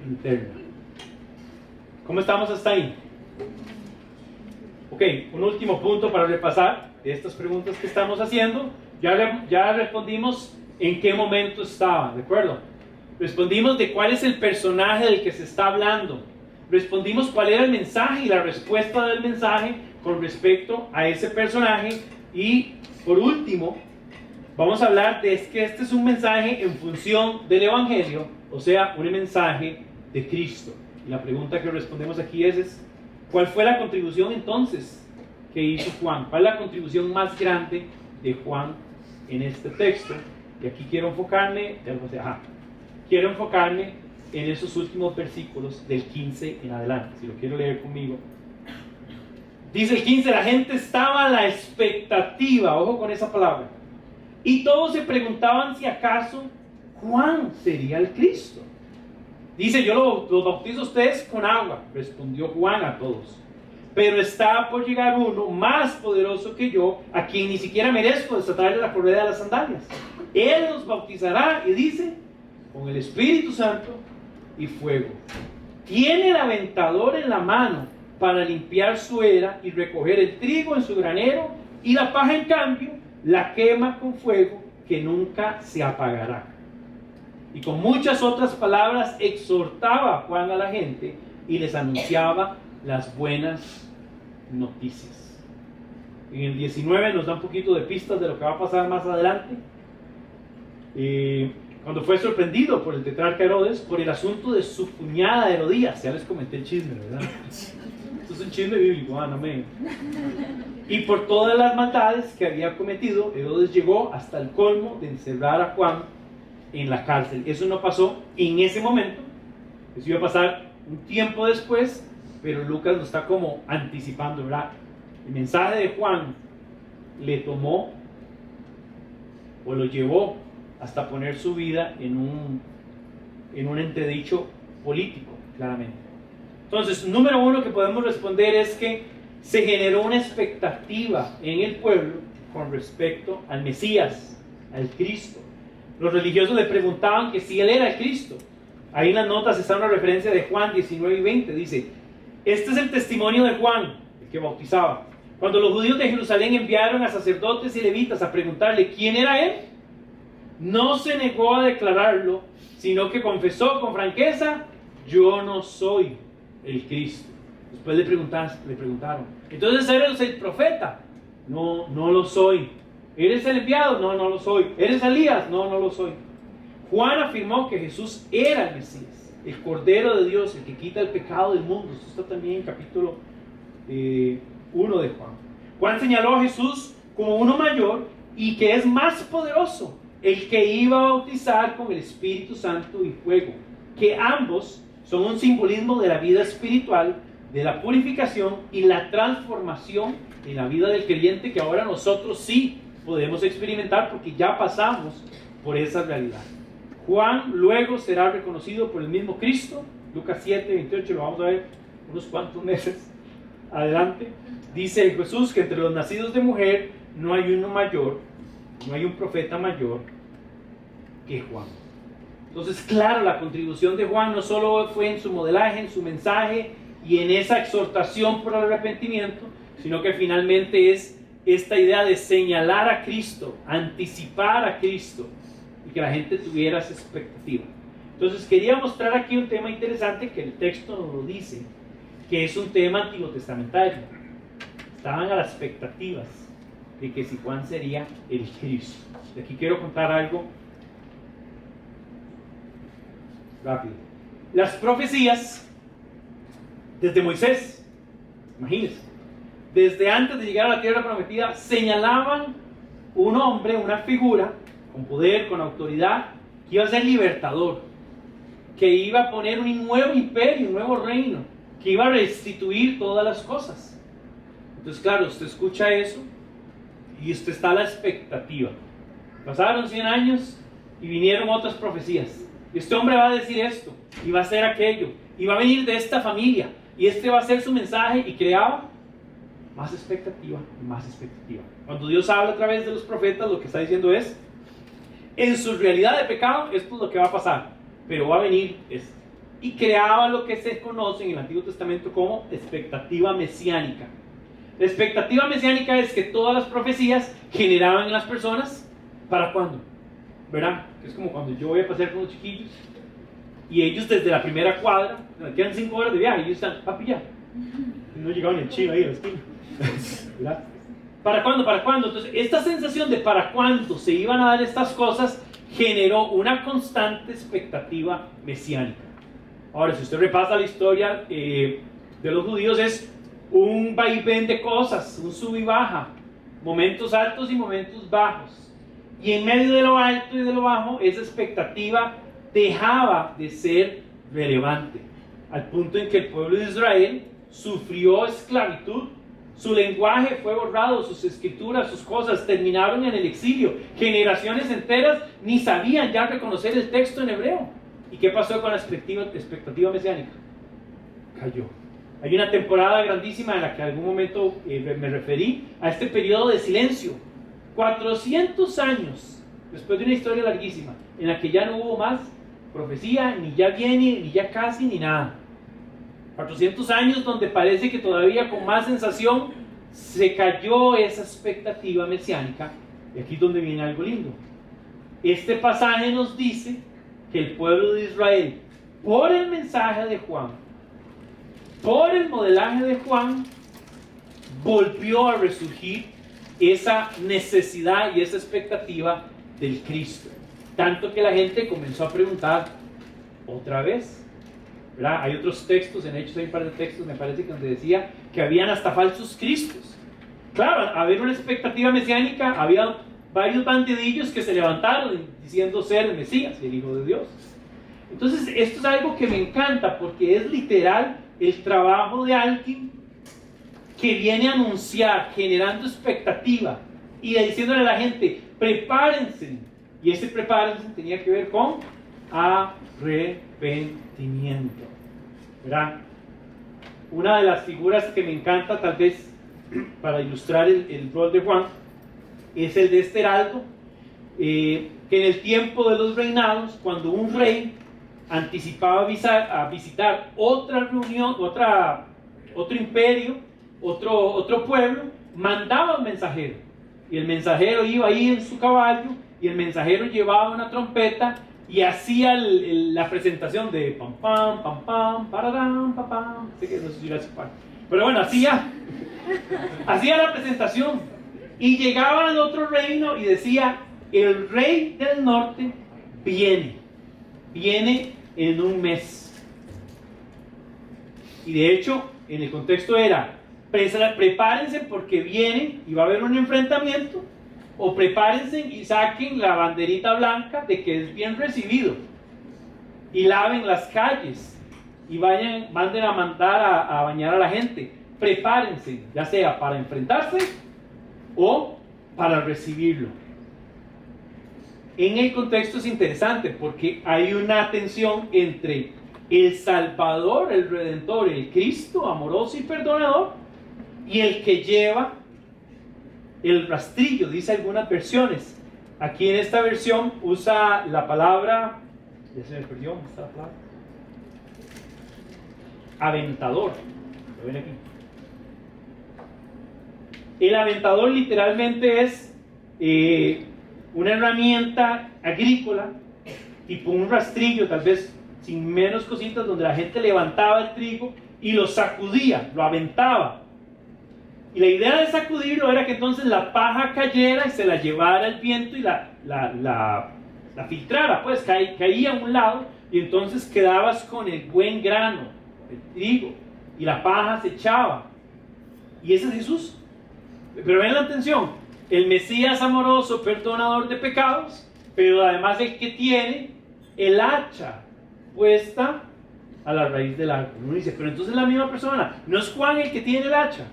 interna. ¿Cómo estamos hasta ahí? Ok, un último punto para repasar de estas preguntas que estamos haciendo. Ya respondimos en qué momento estaba, ¿de acuerdo? Respondimos de cuál es el personaje del que se está hablando. Respondimos cuál era el mensaje y la respuesta del mensaje con respecto a ese personaje. Y por último, vamos a hablar de que este es un mensaje en función del Evangelio, o sea, un mensaje de Cristo. Y la pregunta que respondemos aquí es ¿cuál fue la contribución entonces que hizo Juan? ¿Cuál es la contribución más grande de Juan en este texto? Y aquí quiero enfocarme en esos últimos versículos del 15 en adelante, si lo quiero leer conmigo. Dice el 15, la gente estaba a la expectativa, ojo con esa palabra, y todos se preguntaban si acaso Juan sería el Cristo. Dice, yo los bautizo a ustedes con agua, respondió Juan a todos, pero está por llegar uno más poderoso que yo, a quien ni siquiera merezco desatarle la correa de las sandalias. Él los bautizará, y dice, con el Espíritu Santo y fuego. Tiene el aventador en la mano para limpiar su era y recoger el trigo en su granero, y la paja en cambio la quema con fuego que nunca se apagará. y con muchas otras palabras exhortaba a Juan a la gente y les anunciaba las buenas noticias. En el 19 nos da un poquito de pistas de lo que va a pasar más adelante. Cuando fue sorprendido por el tetrarca Herodes por el asunto de su cuñada Herodías. Ya les comenté el chisme, ¿verdad? Esto es un chisme bíblico, no me... Y por todas las maldades que había cometido, Herodes llegó hasta el colmo de encerrar a Juan en la cárcel. Eso no pasó en ese momento, eso iba a pasar un tiempo después, pero Lucas lo está como anticipando, ¿verdad? El mensaje de Juan le tomó o lo llevó hasta poner su vida en un entredicho político, claramente. Entonces, número uno que podemos responder es que se generó una expectativa en el pueblo con respecto al Mesías, al Cristo. Los religiosos le preguntaban que si él era el Cristo. Ahí en las notas está una referencia de Juan 19 y 20. Dice, este es el testimonio de Juan, el que bautizaba. Cuando los judíos de Jerusalén enviaron a sacerdotes y levitas a preguntarle quién era él, no se negó a declararlo, sino que confesó con franqueza, yo no soy el Cristo. Después le preguntaron, entonces ¿eres el profeta? No, no lo soy. ¿Eres el enviado? No, no lo soy. ¿Eres Elías? No, no lo soy. Juan afirmó que Jesús era el Mesías, el Cordero de Dios, el que quita el pecado del mundo. Esto está también en capítulo 1 de Juan. Juan señaló a Jesús como uno mayor y que es más poderoso, el que iba a bautizar con el Espíritu Santo y fuego, que ambos son un simbolismo de la vida espiritual, de la purificación y la transformación en la vida del creyente que ahora nosotros sí podemos experimentar porque ya pasamos por esa realidad. Juan luego será reconocido por el mismo Cristo. Lucas 7, 28, lo vamos a ver unos cuantos meses adelante. Dice Jesús que entre los nacidos de mujer no hay uno mayor, no hay un profeta mayor que Juan. Entonces, claro, la contribución de Juan no solo fue en su modelaje, en su mensaje y en esa exhortación por el arrepentimiento, sino que finalmente es esta idea de señalar a Cristo, anticipar a Cristo y que la gente tuviera esa expectativa. Entonces quería mostrar aquí un tema interesante que el texto nos lo dice, que es un tema antiguo testamentario. Estaban a las expectativas de que si Juan sería el Cristo. Y aquí quiero contar algo rápido. Las profecías desde Moisés, imagínense, desde antes de llegar a la tierra prometida, señalaban un hombre, una figura con poder, con autoridad, que iba a ser libertador, que iba a poner un nuevo imperio, un nuevo reino, que iba a restituir todas las cosas. Entonces, claro, usted escucha eso y usted está a la expectativa. Pasaron 100 años y vinieron otras profecías. Y este hombre va a decir esto, y va a hacer aquello, y va a venir de esta familia, y este va a ser su mensaje, y creaba más expectativa y más expectativa. Cuando Dios habla a través de los profetas, lo que está diciendo es, en su realidad de pecado, esto es lo que va a pasar, pero va a venir esto. Y creaba lo que se conoce en el Antiguo Testamento como expectativa mesiánica. La expectativa mesiánica es que todas las profecías generaban en las personas, ¿para cuándo? ¿Verdad? Es como cuando yo voy a pasear con los chiquillos y ellos desde la primera cuadra, me quedan 5 horas de viaje y ellos están, papi ya. Y no llegaban en chino ahí a la esquina. ¿Verdad? ¿Para cuándo? ¿Para cuándo? Entonces, esta sensación de para cuándo se iban a dar estas cosas generó una constante expectativa mesiánica. Ahora, si usted repasa la historia de los judíos, es un vaivén de cosas, un sub y baja, momentos altos y momentos bajos. Y en medio de lo alto y de lo bajo, esa expectativa dejaba de ser relevante, al punto en que el pueblo de Israel sufrió esclavitud. Su lenguaje fue borrado, sus escrituras, sus cosas terminaron en el exilio. Generaciones enteras ni sabían ya reconocer el texto en hebreo. ¿Y qué pasó con la expectativa mesiánica? Cayó. Hay una temporada grandísima en la que en algún momento me referí a este periodo de silencio. 400 años después de una historia larguísima en la que ya no hubo más profecía, ni ya viene, ni ya casi, ni nada. 400 años donde parece que todavía con más sensación se cayó esa expectativa mesiánica. Y aquí es donde viene algo lindo. Este pasaje nos dice que que el pueblo de Israel, por el mensaje de Juan, por el modelaje de Juan, volvió a resurgir esa necesidad y esa expectativa del Cristo. Tanto que la gente comenzó a preguntar otra vez, ¿verdad? Hay otros textos, en Hechos hay un par de textos, me parece, que donde decía que habían hasta falsos cristos. Claro, había una expectativa mesiánica, había varios bandidillos que se levantaron diciendo ser el Mesías, el Hijo de Dios. Entonces, esto es algo que me encanta porque es literal el trabajo de alguien que viene a anunciar, generando expectativa y diciéndole a la gente, prepárense. Y ese prepárense tenía que ver con arrepentimiento, ¿verdad? Una de las figuras que me encanta, tal vez para ilustrar el rol de Juan, es el de este heraldo, que en el tiempo de los reinados, cuando un rey anticipaba a visitar otra reunión, otro imperio, otro pueblo, mandaba un mensajero, y el mensajero iba ahí en su caballo, y el mensajero llevaba una trompeta y hacía la presentación de pam pam pam pam pararán pam pam, sé que no sé si era esa parte, pero bueno, hacía la presentación y llegaba al otro reino y decía, el rey del norte viene en un mes. Y de hecho, en el contexto era, prepárense porque viene y va a haber un enfrentamiento, o prepárense y saquen la banderita blanca de que es bien recibido, y laven las calles, y manden a mandar a bañar a la gente. Prepárense, ya sea para enfrentarse o para recibirlo. En el contexto es interesante porque hay una tensión entre el Salvador, el Redentor, el Cristo amoroso y perdonador, y el que lleva el rastrillo, dice algunas versiones. Aquí en esta versión usa la palabra, ya se me perdió, ¿dónde está la palabra? Aventador. ¿Lo ven aquí? El aventador literalmente es una herramienta agrícola, tipo un rastrillo, tal vez sin menos cositas, donde la gente levantaba el trigo y lo sacudía, lo aventaba. Y la idea de sacudirlo era que entonces la paja cayera y se la llevara el viento y la filtrara, pues caía a un lado y entonces quedabas con el buen grano, el trigo, y la paja se echaba. Y ese es Jesús. Pero ven la atención, el Mesías amoroso, perdonador de pecados, pero además el que tiene el hacha puesta a la raíz del árbol. Uno dice, pero entonces es la misma persona. No es Juan el que tiene el hacha.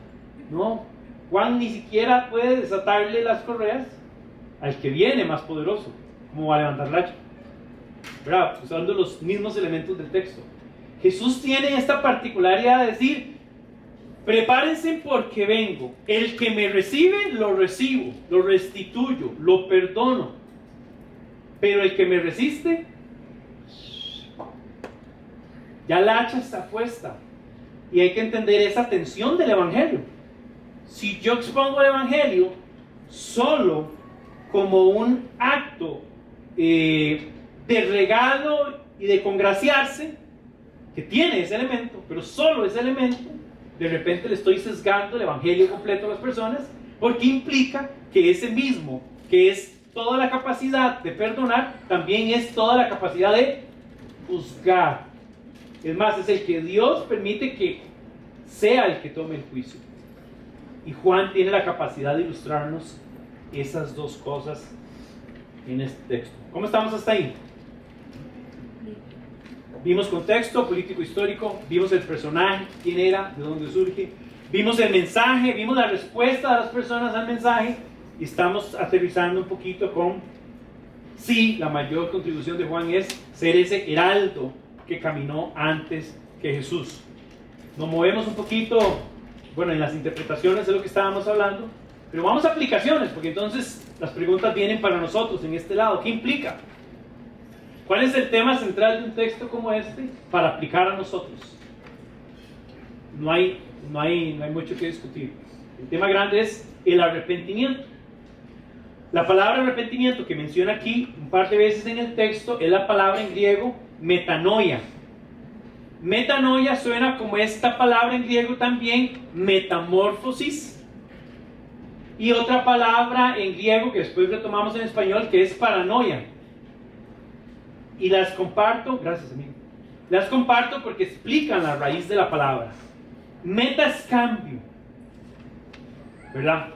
No, Juan ni siquiera puede desatarle las correas al que viene más poderoso. ¿Cómo va a levantar el hacha? ¿Verdad? Usando los mismos elementos del texto. Jesús tiene esta particularidad de decir, prepárense porque vengo. El que me recibe, lo recibo, lo restituyo, lo perdono. Pero el que me resiste, ya la hacha está puesta. Y hay que entender esa tensión del Evangelio. Si yo expongo el Evangelio solo como un acto de regalo y de congraciarse, que tiene ese elemento, pero solo ese elemento, de repente le estoy sesgando el Evangelio completo a las personas, porque implica que ese mismo, que es toda la capacidad de perdonar, también es toda la capacidad de juzgar. Es más, es el que Dios permite que sea el que tome el juicio. Y Juan tiene la capacidad de ilustrarnos esas dos cosas en este texto. ¿Cómo estamos hasta ahí? Vimos contexto político histórico, vimos el personaje, quién era, de dónde surge, vimos el mensaje, vimos la respuesta de las personas al mensaje, y estamos aterrizando un poquito con, sí, la mayor contribución de Juan es ser ese heraldo que caminó antes que Jesús. Nos movemos un poquito, bueno, en las interpretaciones de lo que estábamos hablando, pero vamos a aplicaciones, porque entonces las preguntas vienen para nosotros en este lado. ¿Qué implica? ¿Cuál es el tema central de un texto como este para aplicar a nosotros? No hay mucho que discutir. El tema grande es el arrepentimiento. La palabra arrepentimiento que menciona aquí un par de veces en el texto es la palabra en griego metanoia. Metanoia suena como esta palabra en griego también, metamorfosis. Y otra palabra en griego que después retomamos en español, que es paranoia. Y las comparto, gracias amigo, las comparto porque explican la raíz de la palabra. Meta es cambio, ¿verdad?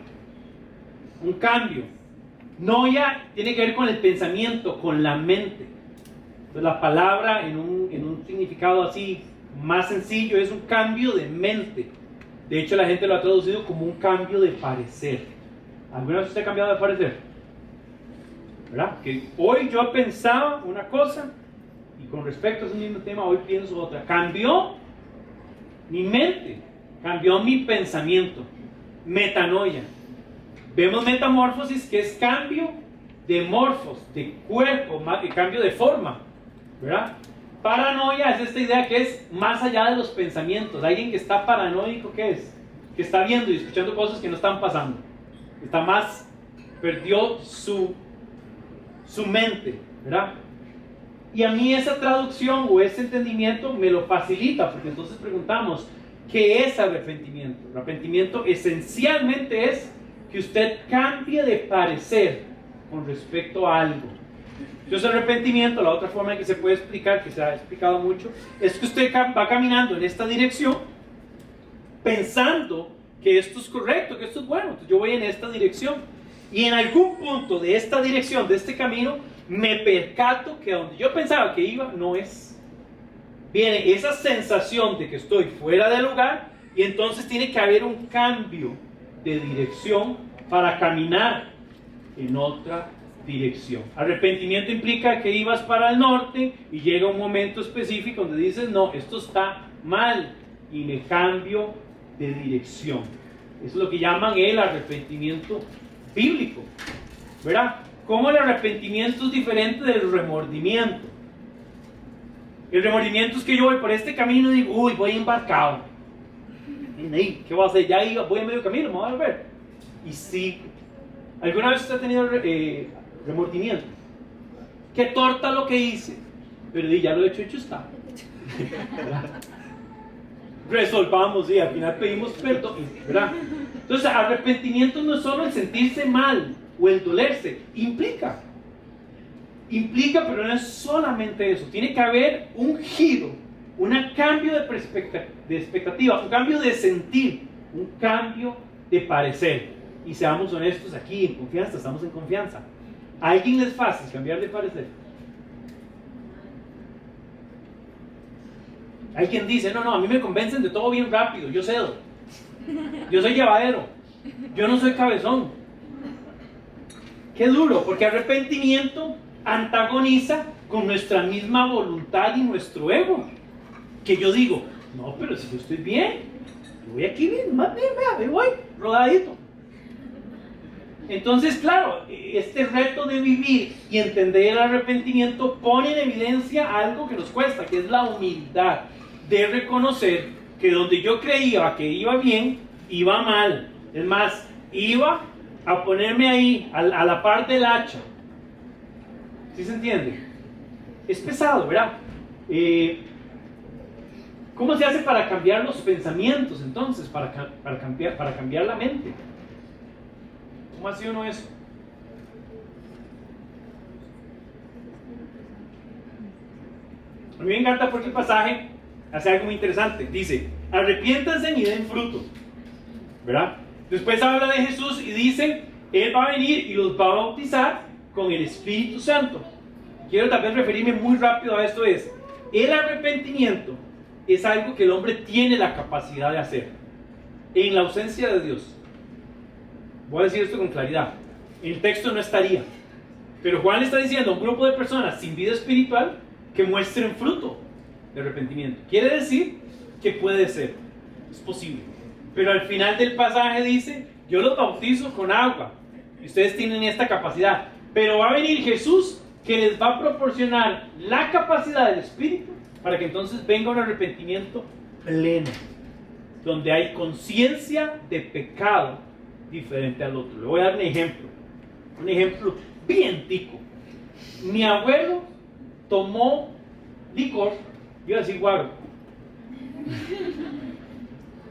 Un cambio. Noia tiene que ver con el pensamiento, con la mente. Entonces la palabra en un significado así más sencillo es un cambio de mente. De hecho la gente lo ha traducido como un cambio de parecer. ¿Alguna vez usted ha cambiado de parecer? ¿Verdad? Que hoy yo pensaba una cosa y con respecto a ese mismo tema hoy pienso otra. Cambió mi mente, cambió mi pensamiento. Metanoia. Vemos metamorfosis, que es cambio de morfos, de cuerpo, cambio de forma, ¿verdad? Paranoia es esta idea que es más allá de los pensamientos. Alguien que está paranoico, ¿qué es? Que está viendo y escuchando cosas que no están pasando. Está más, perdió su mente, ¿verdad? Y a mí esa traducción o ese entendimiento me lo facilita, porque entonces preguntamos, ¿qué es arrepentimiento? Arrepentimiento esencialmente es que usted cambie de parecer con respecto a algo. Entonces arrepentimiento, la otra forma en que se puede explicar, que se ha explicado mucho, es que usted va caminando en esta dirección pensando que esto es correcto, que esto es bueno. Entonces yo voy en esta dirección y en algún punto de esta dirección, de este camino, me percato que donde yo pensaba que iba no es. Viene esa sensación de que estoy fuera de lugar y entonces tiene que haber un cambio de dirección para caminar en otra dirección. Arrepentimiento implica que ibas para el norte y llega un momento específico donde dices, no, esto está mal y me cambio de dirección. Eso es lo que llaman el arrepentimiento bíblico, ¿verdad? ¿Cómo el arrepentimiento es diferente del remordimiento? El remordimiento es que yo voy por este camino y digo, uy, voy embarcado. ¿Qué voy a hacer? Ya voy a medio camino, me voy a volver. Y sí, ¿alguna vez usted ha tenido remordimiento? Qué torta lo que hice, pero ya lo hecho está. Resolvamos y al final pedimos perdón, ¿verdad? Entonces arrepentimiento no es solo el sentirse mal o el dolerse, implica, pero no es solamente eso. Tiene que haber un giro, un cambio de expectativa, un cambio de sentir, un cambio de parecer. Y seamos honestos aquí, en confianza, estamos en confianza. ¿A alguien les es fácil cambiar de parecer? Hay quien dice, no, a mí me convencen de todo bien rápido, yo cedo. Yo soy llevadero, yo no soy cabezón. Qué duro, porque arrepentimiento antagoniza con nuestra misma voluntad y nuestro ego. Que yo digo, no, pero si yo estoy bien, yo voy aquí bien, más bien, vea, me voy rodadito. Entonces, claro, este reto de vivir y entender el arrepentimiento pone en evidencia algo que nos cuesta, que es la humildad de reconocer que donde yo creía que iba bien, iba mal. Es más, iba a ponerme ahí, a la par del hacha. ¿Sí se entiende? Es pesado, ¿verdad? ¿Cómo se hace para cambiar los pensamientos entonces? Para cambiar la mente. ¿Cómo hace uno eso? A mí me encanta porque el pasaje hace algo muy interesante. Dice, arrepiéntanse y den fruto, ¿verdad? Después habla de Jesús y dice, Él va a venir y los va a bautizar con el Espíritu Santo. Quiero también referirme muy rápido a esto. El arrepentimiento es algo que el hombre tiene la capacidad de hacer en la ausencia de Dios. Voy a decir esto con claridad. El texto no estaría, pero Juan le está diciendo a un grupo de personas sin vida espiritual que muestren fruto de arrepentimiento. Quiere decir que puede ser, es posible. Pero al final del pasaje dice, yo los bautizo con agua y ustedes tienen esta capacidad, pero va a venir Jesús que les va a proporcionar la capacidad del Espíritu para que entonces venga un arrepentimiento pleno, donde hay conciencia de pecado diferente al otro. Le voy a dar un ejemplo. Un ejemplo bien tico. Mi abuelo tomó licor, iba a decir guaro,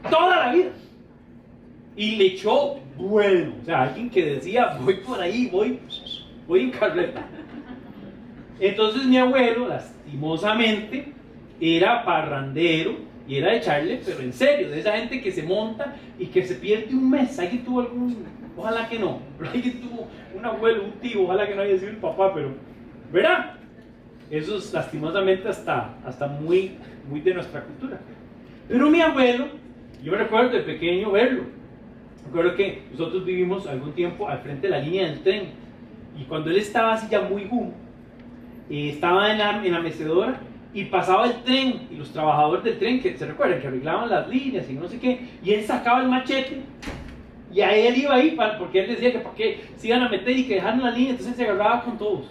toda la vida. Y le echó bueno. O sea, alguien que decía, voy por ahí, voy en carreta. Entonces mi abuelo, lastimosamente, era parrandero y era de echarle, pero en serio, de esa gente que se monta y que se pierde un mes. ¿Alguien tuvo algún? Ojalá que no. ¿Alguien tuvo un abuelo, un tío? Ojalá que no haya sido el papá, pero ¿verdad? Eso es lastimosamente hasta muy de nuestra cultura. Pero mi abuelo, yo recuerdo de pequeño verlo. Recuerdo que nosotros vivimos algún tiempo al frente de la línea del tren. Y cuando él estaba así ya muy boom, estaba en la mecedora y pasaba el tren y los trabajadores del tren, que se recuerdan, que arreglaban las líneas y no sé qué, y él sacaba el machete y a él iba ahí porque él decía que para qué se iban a meter y que dejaran la línea, entonces se agarraba con todos.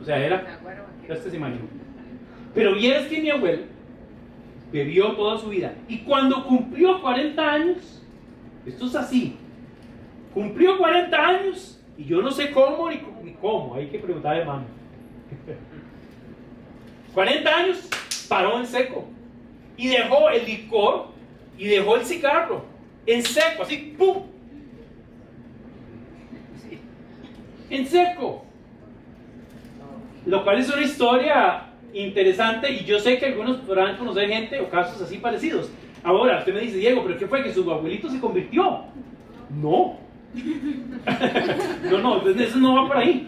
O sea, era este se imagina. Pero vieras que mi abuelo bebió toda su vida y cuando cumplió 40 años, esto es así, cumplió 40 años y yo no sé cómo ni cómo, hay que preguntarle a mami. 40 años, paró en seco y dejó el licor y dejó el cigarro en seco, así, ¡pum! En seco. Lo cual es una historia interesante y yo sé que algunos podrán conocer gente o casos así parecidos. Ahora, usted me dice, Diego, ¿pero qué fue? ¿Que su abuelito se convirtió? No. No, entonces eso no va por ahí.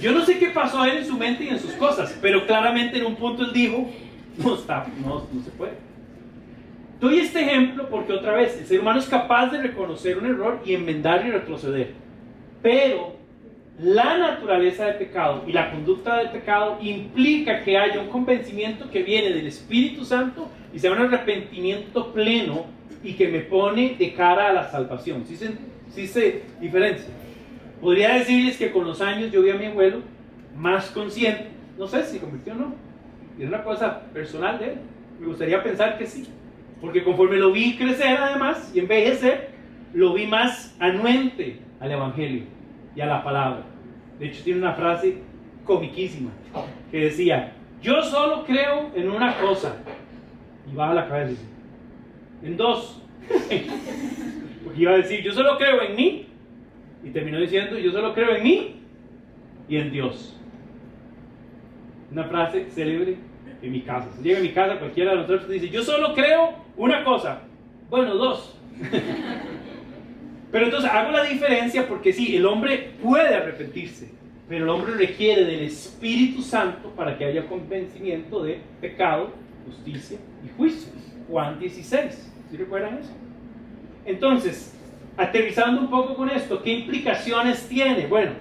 Yo no sé qué pasó a él en su mente y en sus cosas, pero claramente en un punto él dijo, no se puede. Doy este ejemplo porque otra vez, el ser humano es capaz de reconocer un error y enmendar y retroceder. Pero la naturaleza del pecado y la conducta del pecado implica que haya un convencimiento que viene del Espíritu Santo y sea un arrepentimiento pleno y que me pone de cara a la salvación. ¿Sí se diferencia? Podría decirles que con los años yo vi a mi abuelo más consciente. No sé si se convirtió o no. Es una cosa personal de él. Me gustaría pensar que sí. Porque conforme lo vi crecer además y envejecer, lo vi más anuente al Evangelio y a la palabra. De hecho tiene una frase comiquísima que decía, yo solo creo en una cosa. Y baja la cabeza y dice, en dos. Porque iba a decir, yo solo creo en mí. Y terminó diciendo, yo solo creo en mí y en Dios. Una frase célebre en mi casa. Si llega a mi casa, cualquiera de nosotros dice, yo solo creo una cosa. Bueno, dos. Pero entonces hago la diferencia porque sí, el hombre puede arrepentirse, pero el hombre requiere del Espíritu Santo para que haya convencimiento de pecado, justicia y juicio. Juan 16. ¿Sí recuerdan eso? Entonces, aterrizando un poco con esto, ¿qué implicaciones tiene? Bueno,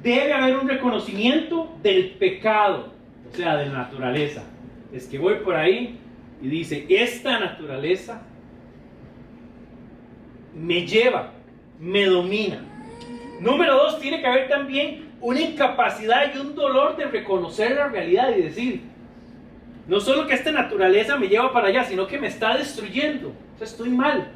debe haber un reconocimiento del pecado, o sea, de la naturaleza. Es que voy por ahí y dice, esta naturaleza me lleva, me domina. Número 2, tiene que haber también una incapacidad y un dolor de reconocer la realidad y decir, no solo que esta naturaleza me lleva para allá, sino que me está destruyendo, o sea, estoy mal.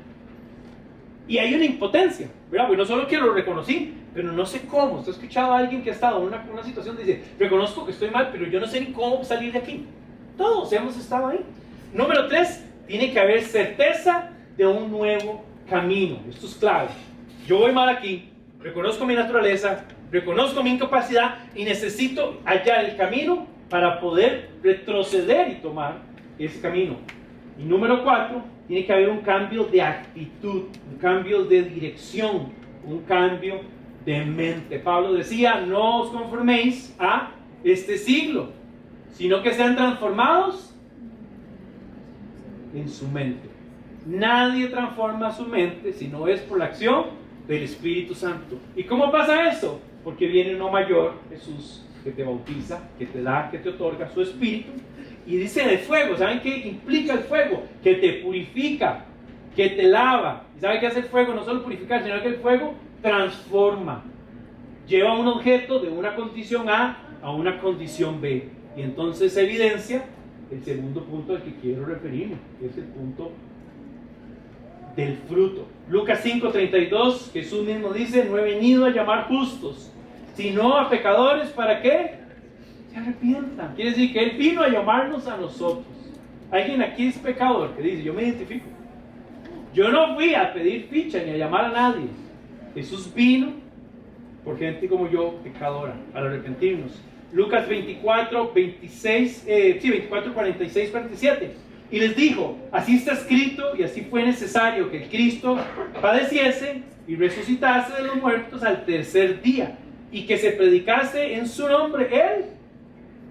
Y hay una impotencia, ¿verdad? Porque no solo que lo reconocí, pero no sé cómo. ¿Usted ha escuchado a alguien que ha estado en una situación donde dice, reconozco que estoy mal, pero yo no sé ni cómo salir de aquí? Todos hemos estado ahí. Número 3, tiene que haber certeza de un nuevo camino. Esto es clave. Yo voy mal aquí, reconozco mi naturaleza, reconozco mi incapacidad y necesito hallar el camino para poder retroceder y tomar ese camino. Y número 4, tiene que haber un cambio de actitud, un cambio de dirección, un cambio de mente. Pablo decía, no os conforméis a este siglo, sino que sean transformados en su mente. Nadie transforma su mente si no es por la acción del Espíritu Santo. ¿Y cómo pasa eso? Porque viene uno mayor, Jesús, que te bautiza, que te da, que te otorga su Espíritu. Y dice de fuego. ¿Saben qué implica el fuego? Que te purifica, que te lava. ¿Y saben qué hace el fuego? No solo purificar, sino que el fuego transforma. Lleva un objeto de una condición A a una condición B. Y entonces evidencia el segundo punto al que quiero referirme, que es el punto del fruto. Lucas 5:32, Jesús mismo dice: no he venido a llamar justos, sino a pecadores. ¿Para qué? Se arrepientan. Quiere decir que Él vino a llamarnos a nosotros. Alguien aquí es pecador que dice: yo me identifico. Yo no fui a pedir ficha ni a llamar a nadie. Jesús vino por gente como yo, pecadora, para arrepentirnos. Lucas 24, 46, 47. Y les dijo: así está escrito y así fue necesario que el Cristo padeciese y resucitase de los muertos al tercer día, y que se predicase en su nombre el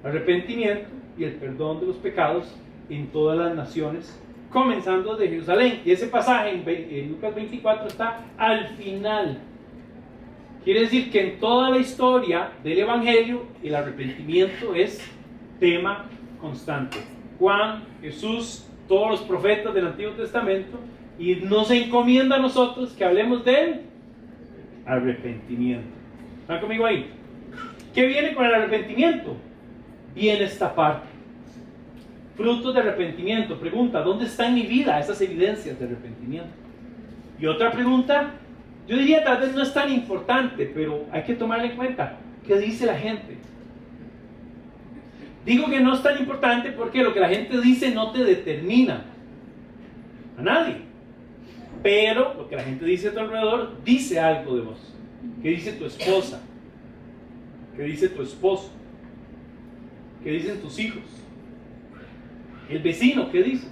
arrepentimiento y el perdón de los pecados en todas las naciones, comenzando de Jerusalén. Y ese pasaje en Lucas 24 está al final. Quiere decir que en toda la historia del Evangelio el arrepentimiento es tema constante. Juan, Jesús, todos los profetas del Antiguo Testamento, y nos encomienda a nosotros que hablemos del arrepentimiento. ¿Están conmigo ahí? ¿Qué viene con el arrepentimiento? Viene esta parte. Frutos de arrepentimiento. Pregunta: ¿dónde está en mi vida esas evidencias de arrepentimiento? Y otra pregunta, yo diría tal vez no es tan importante, pero hay que tomar en cuenta: ¿qué dice la gente? Digo que no es tan importante porque lo que la gente dice no te determina a nadie, pero lo que la gente dice a tu alrededor dice algo de vos. ¿Qué dice tu esposa? ¿Qué dice tu esposo? ¿Qué dicen tus hijos? El vecino, ¿qué dice?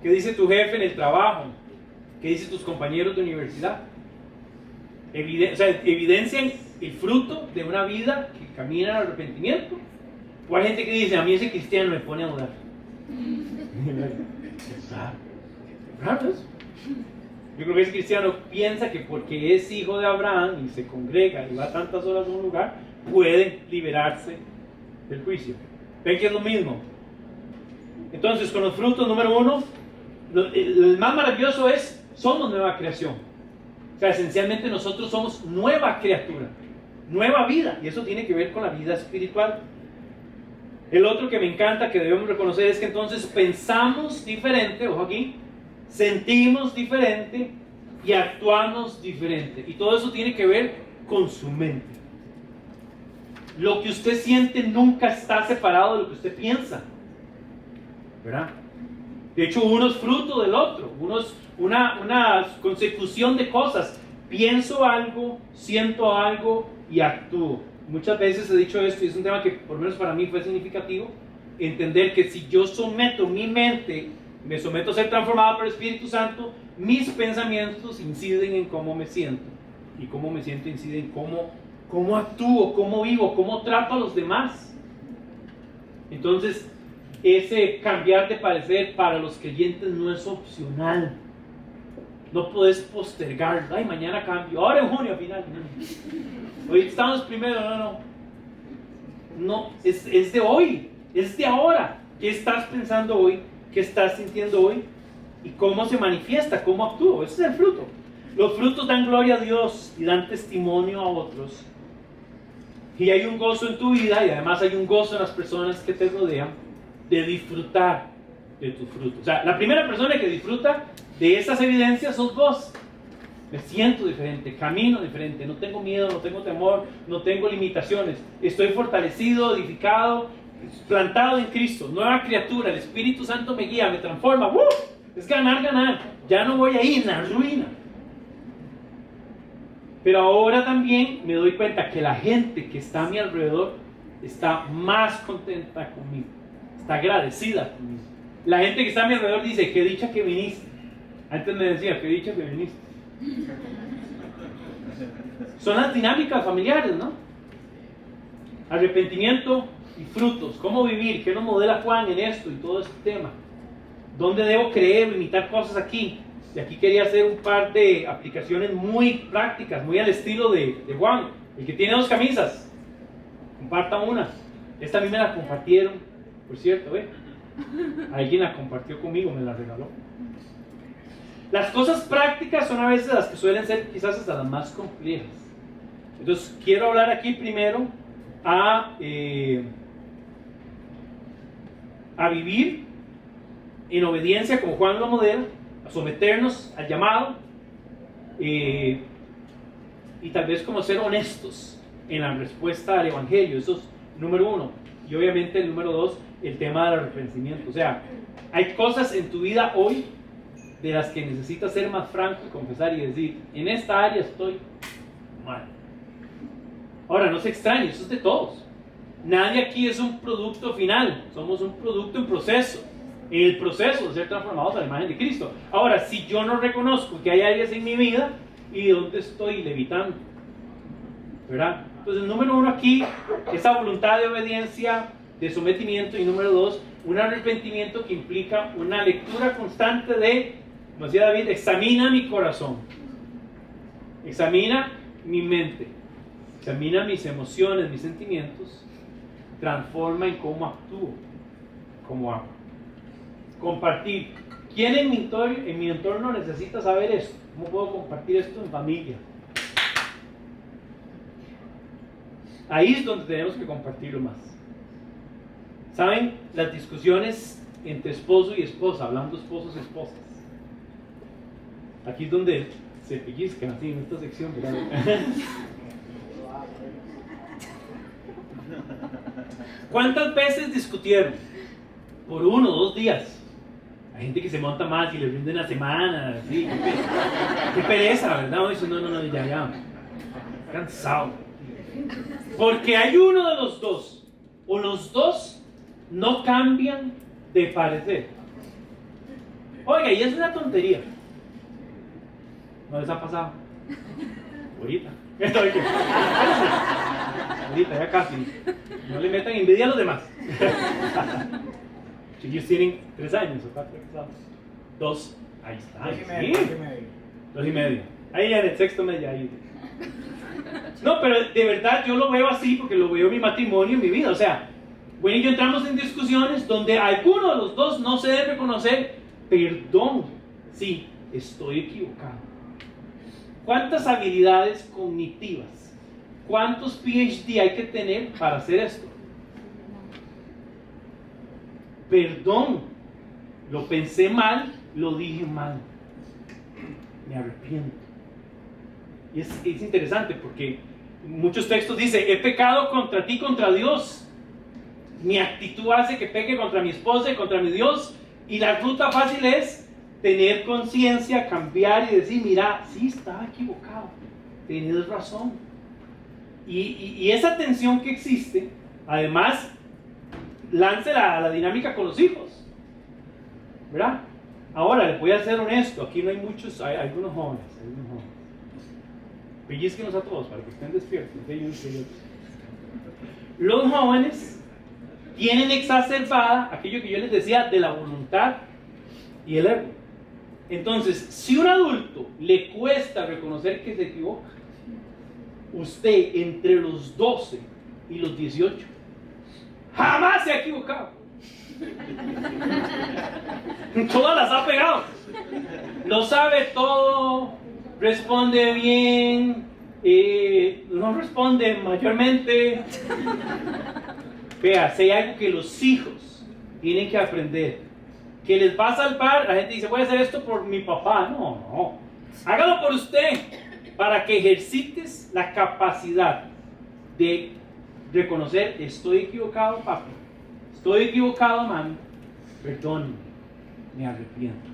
¿Qué dice tu jefe en el trabajo? ¿Qué dicen tus compañeros de universidad? Evidencian el fruto de una vida que camina al arrepentimiento. O hay gente que dice: a mí ese cristiano me pone a dudar. Raro eso. Yo creo que ese cristiano piensa que porque es hijo de Abraham y se congrega y va tantas horas a un lugar, puede liberarse del juicio. ¿Ven que es lo mismo? Entonces, con los frutos, número uno, el más maravilloso es: somos nueva creación. O sea, esencialmente nosotros somos nueva criatura, nueva vida, y eso tiene que ver con la vida espiritual. El otro que me encanta, que debemos reconocer, es que entonces pensamos diferente, ojo aquí, sentimos diferente y actuamos diferente. Y todo eso tiene que ver con su mente. Lo que usted siente nunca está separado de lo que usted piensa, ¿verdad? De hecho, uno es fruto del otro, uno es una consecución de cosas. Pienso algo, siento algo y actúo. Muchas veces he dicho esto, y es un tema que por lo menos para mí fue significativo: entender que si yo someto mi mente, me someto a ser transformado por el Espíritu Santo, mis pensamientos inciden en cómo me siento, y cómo me siento incide en cómo actúo, cómo vivo, cómo trato a los demás. Entonces, ese cambiar de parecer para los creyentes no es opcional. No puedes postergarlo. Ay, mañana cambio, ahora en junio al final. Hoy estamos primero, no, es de hoy, es de ahora. ¿Qué estás pensando hoy? ¿Qué estás sintiendo hoy? ¿Y cómo se manifiesta? ¿Cómo actúo? Ese es el fruto. Los frutos dan gloria a Dios y dan testimonio a otros. Y hay un gozo en tu vida, y además hay un gozo en las personas que te rodean, de disfrutar de tus frutos. O sea, la primera persona que disfruta de esas evidencias sos vos. Me siento diferente, camino diferente, no tengo miedo, no tengo temor, no tengo limitaciones. Estoy fortalecido, edificado, plantado en Cristo, nueva criatura. El Espíritu Santo me guía, me transforma. ¡Uh! Es ganar, ganar. Ya no voy a ir en la ruina. Pero ahora también me doy cuenta que la gente que está a mi alrededor está más contenta conmigo, está agradecida conmigo. La gente que está a mi alrededor dice: qué dicha que viniste. Antes me decía: qué dicha que viniste. Son las dinámicas familiares, ¿no? Arrepentimiento y frutos. ¿Cómo vivir? ¿Qué nos modela Juan en esto y todo este tema? ¿Dónde debo creer o imitar cosas aquí? Y aquí quería hacer un par de aplicaciones muy prácticas, muy al estilo de Juan. El que tiene 2 camisas, comparta una. Esta a mí me la compartieron, por cierto, ¿eh? Alguien la compartió conmigo, me la regaló. Las cosas prácticas son a veces las que suelen ser quizás hasta las más complejas. Entonces quiero hablar aquí primero a vivir en obediencia, como Juan lo modela, a someternos al llamado, y tal vez como ser honestos en la respuesta al Evangelio. Eso es número uno. Y obviamente el número dos, el tema del arrepentimiento. O sea, hay cosas en tu vida hoy de las que necesitas ser más franco y confesar y decir, en esta área estoy mal. Ahora, no se extrañe, eso es de todos. Nadie aquí es un producto final, somos un producto en proceso. En el proceso de ser transformados a la imagen de Cristo. Ahora, si yo no reconozco que hay áreas en mi vida, ¿y dónde estoy levitando? ¿Verdad? Entonces, número uno aquí, esa voluntad de obediencia, de sometimiento. Y número dos, un arrepentimiento que implica una lectura constante de, como decía David, examina mi corazón, examina mi mente, examina mis emociones, mis sentimientos, transforma en cómo actúo, cómo hago. Compartir. ¿Quién en mi entorno necesita saber esto? ¿Cómo puedo compartir esto en familia? Ahí es donde tenemos que compartirlo más. ¿Saben? Las discusiones entre esposo y esposa, hablando esposos y esposas. Aquí es donde se pellizcan, así en esta sección, ¿verdad? ¿Cuántas veces discutieron? Por 1 o 2 días. Hay gente que se monta más y le rinde una semana, así. Qué pereza, ¿verdad? O dice, no, ya. Cansado. Porque hay uno de los dos, o los dos no cambian de parecer. Oiga, y es una tontería. ¿No les ha pasado? Ahorita. Ahorita, ya casi. No le metan envidia a los demás. Ellos tienen 3 años o 4 años. 2. Ahí está. 2 y medio. Ahí ya en el sexto mes ya ahí. No, pero de verdad yo lo veo así porque lo veo en mi matrimonio, en mi vida. O sea, bueno, y yo entramos en discusiones donde alguno de los dos no se debe reconocer, perdón, sí, estoy equivocado. ¿Cuántas habilidades cognitivas? ¿Cuántos PhD hay que tener para hacer esto? Perdón, lo pensé mal, lo dije mal. Me arrepiento. Y es interesante porque muchos textos dicen, he pecado contra ti, contra Dios. Mi actitud hace que peque contra mi esposa y contra mi Dios. Y la ruta fácil es tener conciencia, cambiar y decir, mira, sí estaba equivocado, tienes razón. Y esa tensión que existe, además, láncela a la dinámica con los hijos, ¿verdad? Ahora, les voy a ser honesto, aquí no hay muchos, hay algunos jóvenes. Pellizquenos a todos para que estén despiertos. Los jóvenes tienen exacerbada aquello que yo les decía de la voluntad y el ego. Entonces, si un adulto le cuesta reconocer que se equivoca, usted entre los 12 y los 18 jamás se ha equivocado. Todas las ha pegado. Lo sabe todo, responde bien, no responde mayormente. Vea, si hay algo que los hijos tienen que aprender, que les va a salvar, la gente dice, voy a hacer esto por mi papá. No. Hágalo por usted, para que ejercites la capacidad de reconocer, estoy equivocado, papi. Estoy equivocado, mami. Perdón, me arrepiento.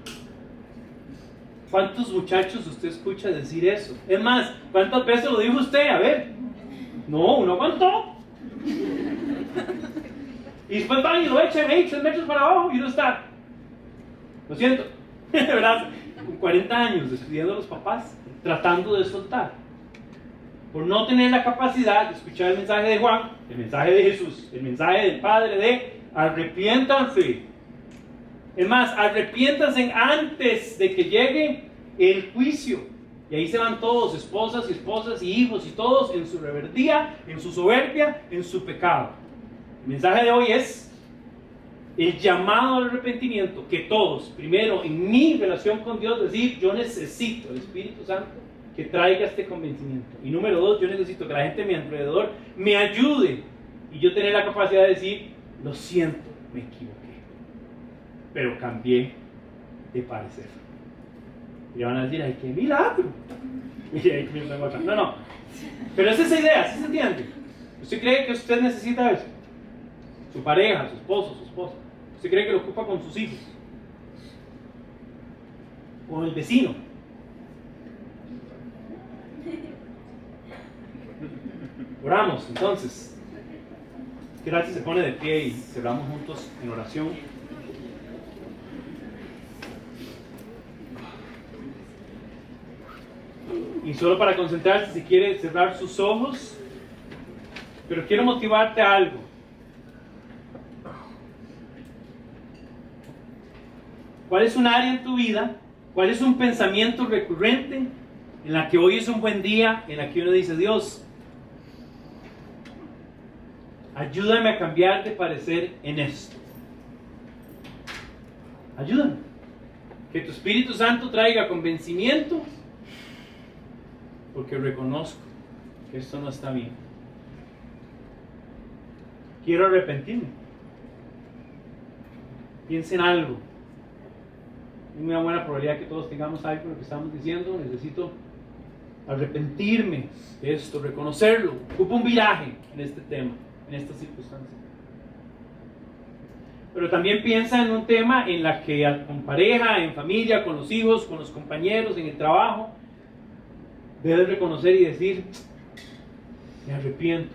¿Cuántos muchachos usted escucha decir eso? Es más, ¿cuántas veces lo dijo usted? A ver. No, uno aguantó. Y después van y lo echan 3 metros para abajo y uno está. Lo siento. ¿Verdad? Con 40 años estudiando a los papás, tratando de soltar. Por no tener la capacidad de escuchar el mensaje de Juan, el mensaje de Jesús, el mensaje del Padre de arrepiéntanse. Es más, arrepiéntanse antes de que llegue el juicio. Y ahí se van todos, esposas y hijos y todos en su rebeldía, en su soberbia, en su pecado. El mensaje de hoy es el llamado al arrepentimiento, que todos, primero en mi relación con Dios, decir, yo necesito el Espíritu Santo que traiga este convencimiento. Y número 2, yo necesito que la gente a mi alrededor me ayude y yo tener la capacidad de decir, lo siento, me equivoqué. pero cambié de parecer. Y van a decir, ¡ay, qué milagro! Y ahí comienzan otra. No. Pero es esa idea, ¿sí se entiende? ¿Usted cree que usted necesita eso? Su pareja, su esposo, su esposa. ¿Usted cree que lo ocupa con sus hijos? Con el vecino. Oramos, entonces. Gracias, se pone de pie y cerramos juntos en oración. Y solo para concentrarse, si quiere cerrar sus ojos, pero quiero motivarte a algo. ¿Cuál es un área en tu vida? ¿Cuál es un pensamiento recurrente en la que hoy es un buen día, en la que uno dice, Dios, ayúdame a cambiar de parecer en esto? Ayúdame. Que tu Espíritu Santo traiga convencimiento, porque reconozco que esto no está bien. Quiero arrepentirme. Piensa en algo. Hay una buena probabilidad que todos tengamos algo de lo que estamos diciendo. Necesito arrepentirme de esto, reconocerlo. Ocupo un viraje en este tema, en esta circunstancia. Pero también piensa en un tema en la que con pareja, en familia, con los hijos, con los compañeros, en el trabajo, debes reconocer y decir, me arrepiento.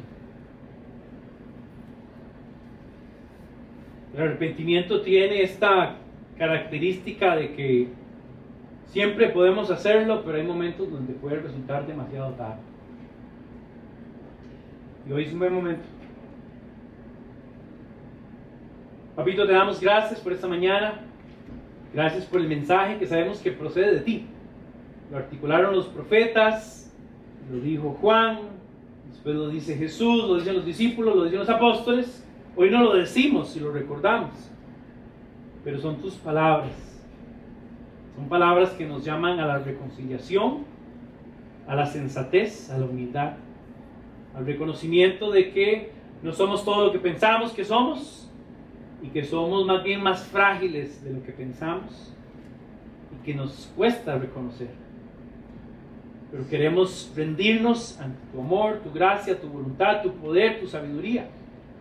El arrepentimiento tiene esta característica de que siempre podemos hacerlo, pero hay momentos donde puede resultar demasiado tarde. Y hoy es un buen momento. Papito, te damos gracias por esta mañana. Gracias por el mensaje que sabemos que procede de ti. Lo articularon los profetas, lo dijo Juan, después lo dice Jesús, lo dicen los discípulos, lo dicen los apóstoles. Hoy no lo decimos y lo recordamos, pero son tus palabras. Son palabras que nos llaman a la reconciliación, a la sensatez, a la humildad, al reconocimiento de que no somos todo lo que pensamos que somos y que somos más bien más frágiles de lo que pensamos y que nos cuesta reconocer. Pero queremos rendirnos ante tu amor, tu gracia, tu voluntad, tu poder, tu sabiduría.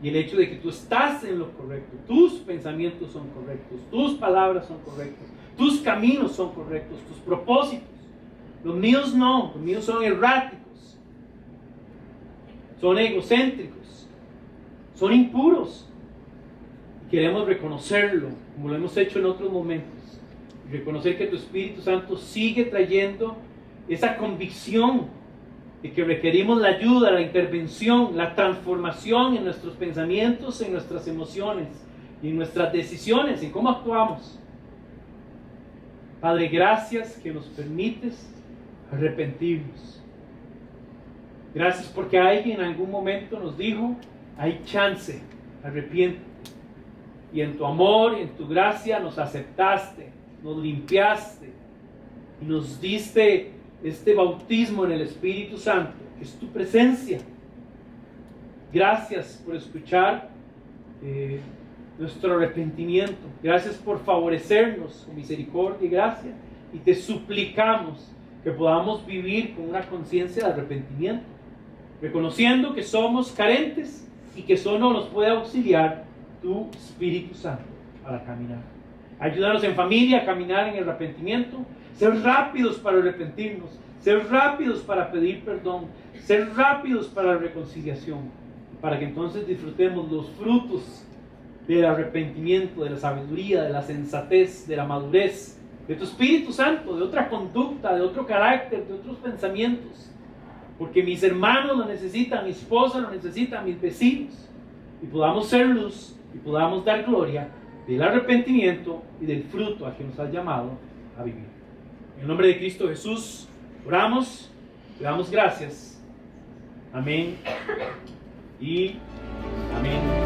Y el hecho de que tú estás en lo correcto, tus pensamientos son correctos, tus palabras son correctas, tus caminos son correctos, tus propósitos. Los míos no, los míos son erráticos, son egocéntricos, son impuros. Y queremos reconocerlo, como lo hemos hecho en otros momentos. Y reconocer que tu Espíritu Santo sigue trayendo esa convicción de que requerimos la ayuda, la intervención, la transformación en nuestros pensamientos, en nuestras emociones y en nuestras decisiones, en cómo actuamos. Padre, gracias que nos permites arrepentirnos. Gracias porque alguien en algún momento nos dijo, hay chance, arrepiéntete. Y en tu amor y en tu gracia nos aceptaste, nos limpiaste y nos diste este bautismo en el Espíritu Santo, que es tu presencia. Gracias por escuchar nuestro arrepentimiento. Gracias por favorecernos con misericordia y gracia. Y te suplicamos que podamos vivir con una conciencia de arrepentimiento, reconociendo que somos carentes y que solo nos puede auxiliar tu Espíritu Santo para caminar. Ayúdanos en familia a caminar en el arrepentimiento. Ser rápidos para arrepentirnos, ser rápidos para pedir perdón, ser rápidos para la reconciliación, para que entonces disfrutemos los frutos del arrepentimiento, de la sabiduría, de la sensatez, de la madurez, de tu Espíritu Santo, de otra conducta, de otro carácter, de otros pensamientos, porque mis hermanos lo necesitan, mi esposa lo necesita, mis vecinos, y podamos ser luz y podamos dar gloria del arrepentimiento y del fruto a que nos has llamado a vivir. En el nombre de Cristo Jesús, oramos, le damos gracias. Amén y amén.